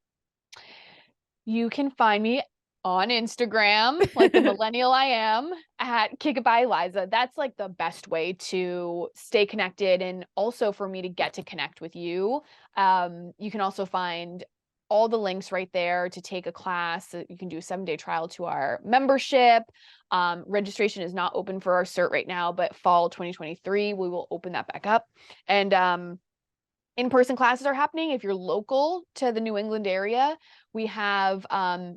You can find me on Instagram, like the millennial I am, at Kick It by Eliza. That's like the best way to stay connected and also for me to get to connect with you. You can also find all the links right there to take a class. You can do a 7-day trial to our membership. Registration is not open for our cert right now, but fall 2023, we will open that back up. And in-person classes are happening. If you're local to the New England area, we have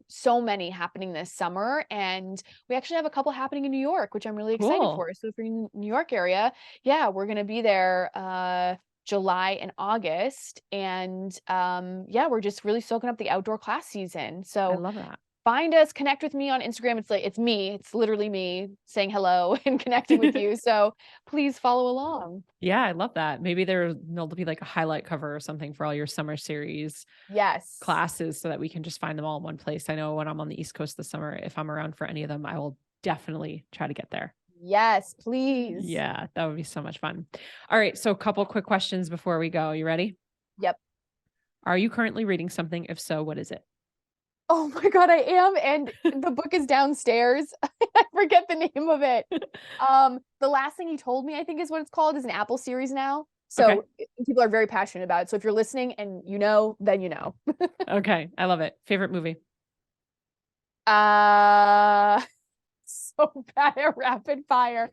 so many happening this summer, and we actually have a couple happening in New York, which I'm really excited
Cool.
for. So if you're in the New York area, yeah, we're gonna be there July and August, and yeah, we're just really soaking up the outdoor class season.
I
So
love that.
find us, connect with me on Instagram. It's like it's me. It's literally me saying hello and connecting with you. So please follow along.
Yeah, I love that. Maybe there'll be like a highlight cover or something for all your summer series
Yes.
classes so that we can just find them all in one place. I know when I'm on the East Coast this summer, if I'm around for any of them, I will definitely try to get there.
Yes, please.
Yeah, that would be so much fun. All right. So a couple quick questions before we go. You ready?
Yep.
Are you currently reading something? If so, what is it?
Oh my God, I am. And the book is downstairs. I forget the name of it. The Last Thing He Told Me, I think is what it's called, is an Apple series now.
Okay.
So people are very passionate about it. So if you're listening and you know, then you know.
Okay. I love it. Favorite movie?
Uh so bad at rapid fire.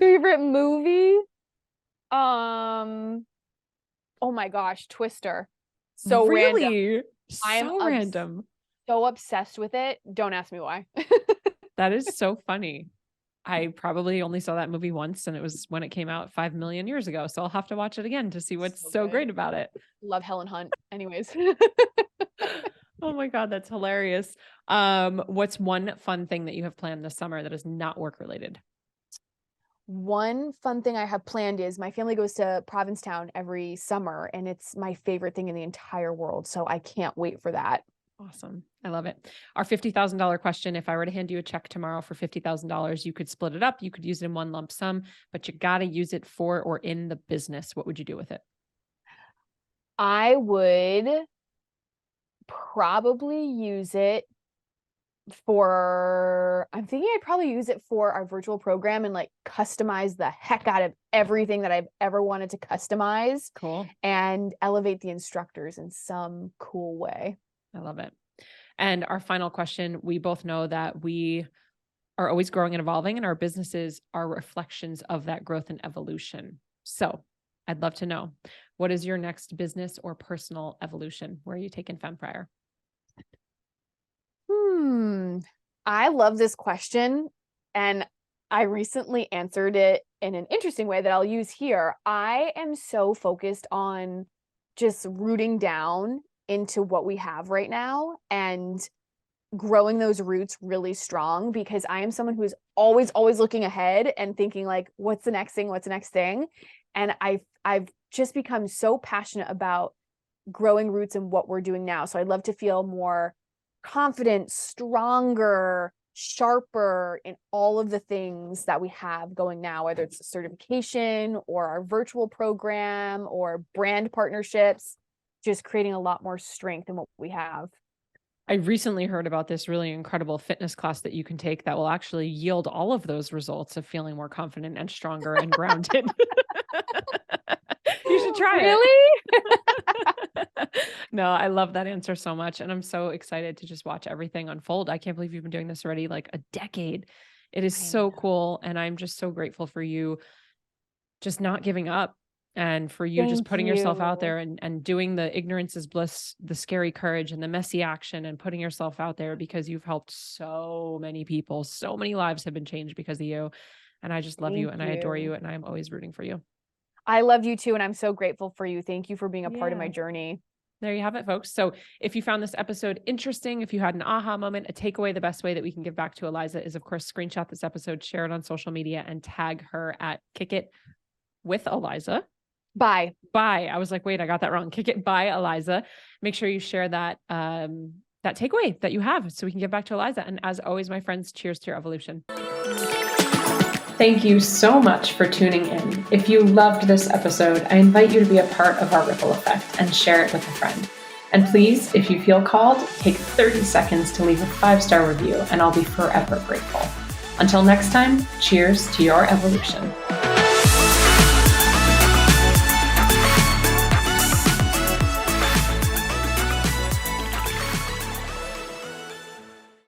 Favorite movie? Oh my gosh, Twister. So random.
Really?
I'm
So random.
so obsessed with it. Don't ask me why.
That is so funny. I probably only saw that movie once, and it was when it came out 5 million years ago. So I'll have to watch it again to see what's
So
so
good.
great about it.
Love Helen Hunt. Anyways.
Oh my God, that's hilarious. What's one fun thing that you have planned this summer that is not work related?
One fun thing I have planned is my family goes to Provincetown every summer, and it's my favorite thing in the entire world. So I can't wait for that.
Awesome. I love it. Our $50,000 question. If I were to hand you a check tomorrow for $50,000, you could split it up. You could use it in one lump sum, but you got to use it for or in the business. What would you do with it?
I would probably use it for, I'm thinking I'd probably use it for our virtual program and like customize the heck out of everything that I've ever wanted to customize
Cool.
and elevate the instructors in some cool way.
I love it. And our final question, we both know that we are always growing and evolving, and our businesses are reflections of that growth and evolution. So I'd love to know, what is your next business or personal evolution? Where are you taking FemFryer?
I love this question. And I recently answered it in an interesting way that I'll use here. I am so focused on just rooting down into what we have right now and growing those roots really strong, because I am someone who is always looking ahead and thinking like, what's the next thing? What's the next thing? And I've just become so passionate about growing roots in what we're doing now. So I'd love to feel more confident, stronger, sharper in all of the things that we have going now, whether it's certification or our virtual program or brand partnerships, just creating a lot more strength in what we have.
I recently heard about this really incredible fitness class that you can take that will actually yield all of those results of feeling more confident and stronger and grounded. You should try
it.
No, I love that answer so much. And I'm so excited to just watch everything unfold. I can't believe you've been doing this already like a decade. It is so cool. And I'm just so grateful for you just not giving up, and for you just putting yourself out there and doing the ignorance is bliss, the scary courage and the messy action, and putting yourself out there, because you've helped so many people. So many lives have been changed because of you. And I just love you and I adore you, and I'm always rooting for you.
I love you too. And I'm so grateful for you. Thank you for being a part of my journey.
There you have it, folks. So if you found this episode interesting, if you had an aha moment, a takeaway, the best way that we can give back to Eliza is, of course, screenshot this episode, share it on social media, and tag her at Kick It with Eliza.
Bye.
I was like, wait, I got that wrong. Kick It by Eliza. Make sure you share that, that takeaway that you have so we can give back to Eliza. And as always, my friends, cheers to your evolution. Thank you so much for tuning in. If you loved this episode, I invite you to be a part of our ripple effect and share it with a friend. And please, if you feel called, take 30 seconds to leave a 5-star review, and I'll be forever grateful. Until next time, cheers to your evolution.